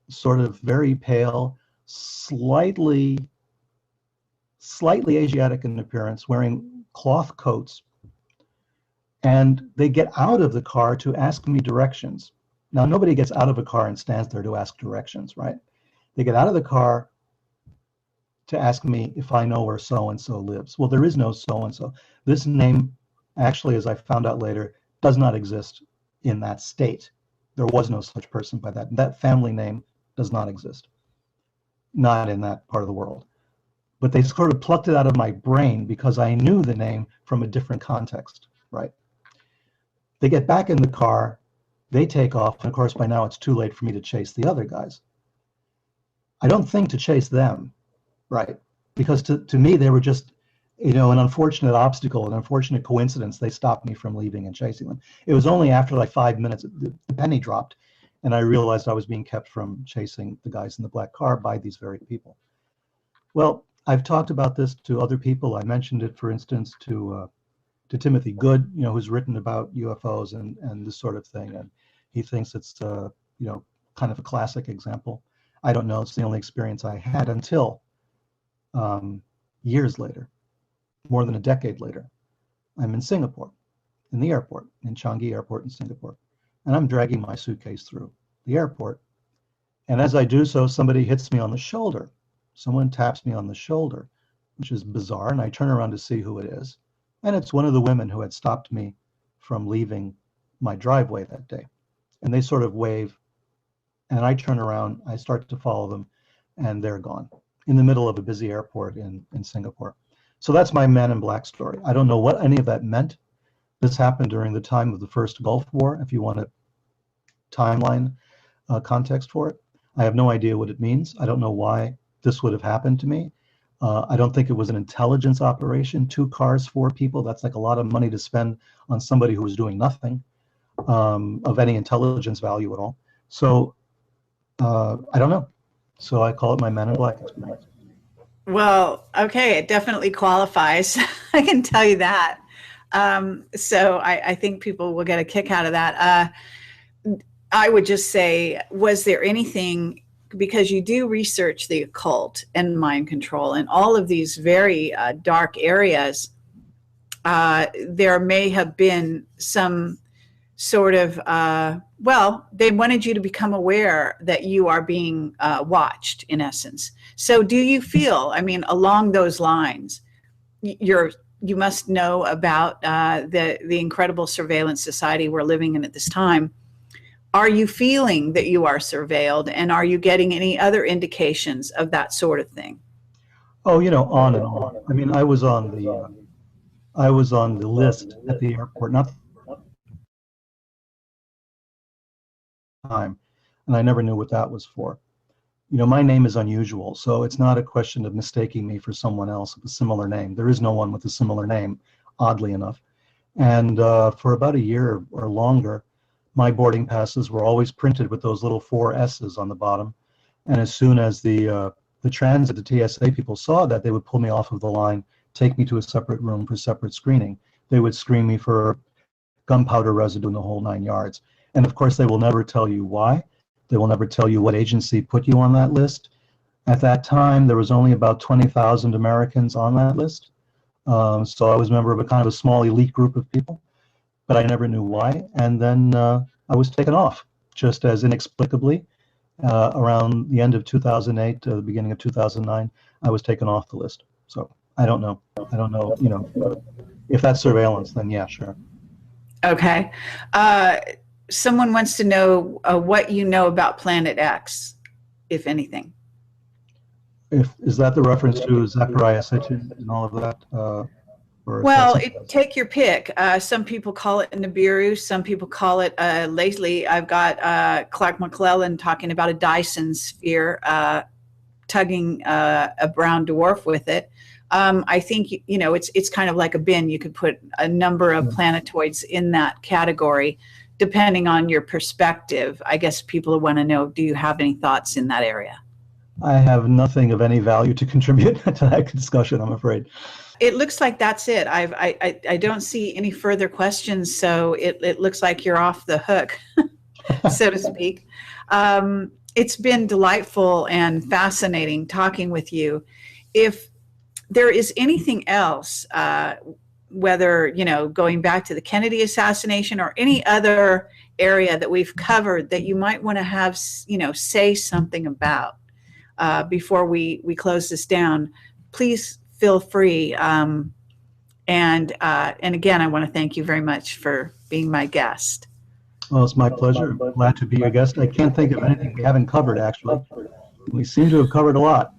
sort of very pale, slightly Asiatic in appearance, wearing cloth coats. And they get out of the car to ask me directions. Now, nobody gets out of a car and stands there to ask directions, right? They get out of the car to ask me if I know where so-and-so lives. Well, there is no so-and-so. This name, actually, as I found out later, does not exist in that state. There was no such person by that. That family name does not exist. Not in that part of the world. But they sort of plucked it out of my brain because I knew the name from a different context, right? They get back in the car, they take off, and of course by now it's too late for me to chase the other guys. I don't think to chase them, right? Because to me they were just, an unfortunate obstacle, an unfortunate coincidence. They stopped me from leaving and chasing them. It was only after like 5 minutes, the penny dropped, and I realized I was being kept from chasing the guys in the black car by these very people. Well, I've talked about this to other people. I mentioned it, for instance, to Timothy Good, who's written about UFOs and this sort of thing, and he thinks it's kind of a classic example. I don't know. It's the only experience I had until years later, more than a decade later. I'm in Singapore, in the airport, in Changi Airport in Singapore, and I'm dragging my suitcase through the airport. And as I do so, somebody hits me on the shoulder. Someone taps me on the shoulder, which is bizarre, and I turn around to see who it is. And it's one of the women who had stopped me from leaving my driveway that day. And they sort of wave, and I turn around, I start to follow them, and they're gone in the middle of a busy airport in Singapore. So that's my Men in Black story. I don't know what any of that meant. This happened during the time of the first Gulf War, if you want a timeline context for it. I have no idea what it means. I don't know why this would have happened to me. I don't think it was an intelligence operation. 2 cars, 4 people, that's like a lot of money to spend on somebody who was doing nothing of any intelligence value at all. So I don't know. So I call it my Men in Black experience. Well, okay, it definitely qualifies. I can tell you that. So I think people will get a kick out of that. I would just say, was there anything, because you do research the occult and mind control and all of these very dark areas, there may have been some sort of, they wanted you to become aware that you are being watched, in essence. So do you feel, along those lines, you must know about the incredible surveillance society we're living in at this time. Are you feeling that you are surveilled, and are you getting any other indications of that sort of thing? Oh, on and on. I was on the list at the airport, not time, and I never knew what that was for. My name is unusual, so it's not a question of mistaking me for someone else with a similar name. There is no one with a similar name, oddly enough. And for about a year or longer, my boarding passes were always printed with those little 4 S's on the bottom. And as soon as the transit, the TSA people saw that, they would pull me off of the line, take me to a separate room for separate screening. They would screen me for gunpowder residue in the whole 9 yards. And of course, they will never tell you why. They will never tell you what agency put you on that list. At that time, there was only about 20,000 Americans on that list. So I was a member of a kind of a small elite group of people, but I never knew why. And then I was taken off just as inexplicably. Around the end of 2008, the beginning of 2009, I was taken off the list. So I don't know. I don't know, if that's surveillance, then yeah, sure. Okay. Someone wants to know what you know about Planet X, if anything. Is that the reference to Zechariah Sitchin and all of that? Well, take your pick. Some people call it Nibiru. Some people call it, lately, I've got Clark McClellan talking about a Dyson sphere, tugging a brown dwarf with it. I think, it's kind of like a bin. You could put a number of planetoids in that category, depending on your perspective. I guess people want to know, do you have any thoughts in that area? I have nothing of any value to contribute to that discussion, I'm afraid. It looks like that's it. I don't see any further questions, so it looks like you're off the hook, so to speak. It's been delightful and fascinating talking with you. If there is anything else, whether, going back to the Kennedy assassination or any other area that we've covered that you might want to have, say something about before we close this down, please feel free. And again, I want to thank you very much for being my guest. Well, it's my pleasure. I'm glad to be your guest. I can't think of anything we haven't covered, actually. We seem to have covered a lot.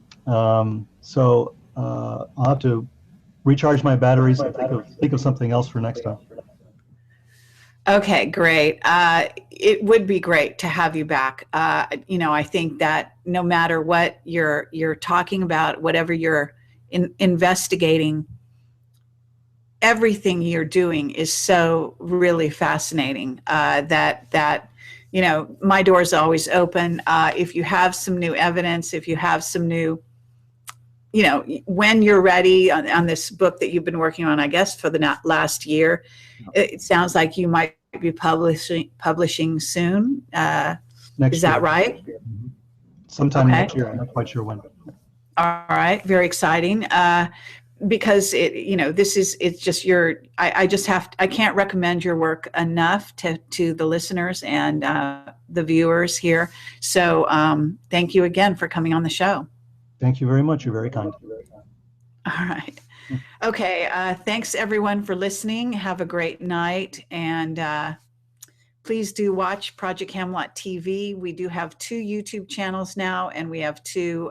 So I'll have to recharge my batteries and think of something else for next time. Okay, great. It would be great to have you back. I think that no matter what you're talking about, whatever you're investigating, everything you're doing is so really fascinating that my door is always open. If you have some new evidence, if you have some new, when you're ready on this book that you've been working on, I guess, for the last year, it sounds like you might be publishing soon. Is that right? Mm-hmm. Sometime next year. I'm not quite sure when. All right. Very exciting. Because it's just I can't recommend your work enough to the listeners and the viewers here. So thank you again for coming on the show. Thank you very much. You're very kind. All right. Okay. Thanks everyone for listening. Have a great night. And please do watch Project Camelot TV. We do have 2 YouTube channels now, and we have 2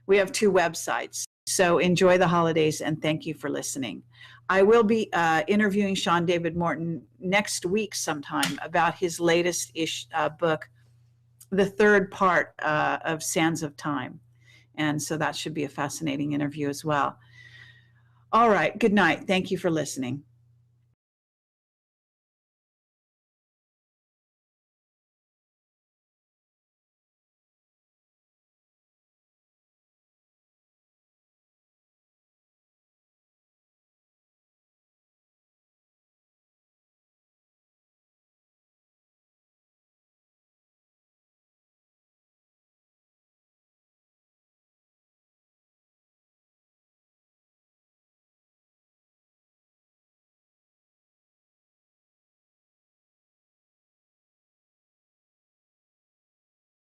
websites. So enjoy the holidays, and thank you for listening. I will be interviewing Sean David Morton next week sometime about his latest book, the 3rd part of Sands of Time. And so that should be a fascinating interview as well. All right. Good night. Thank you for listening.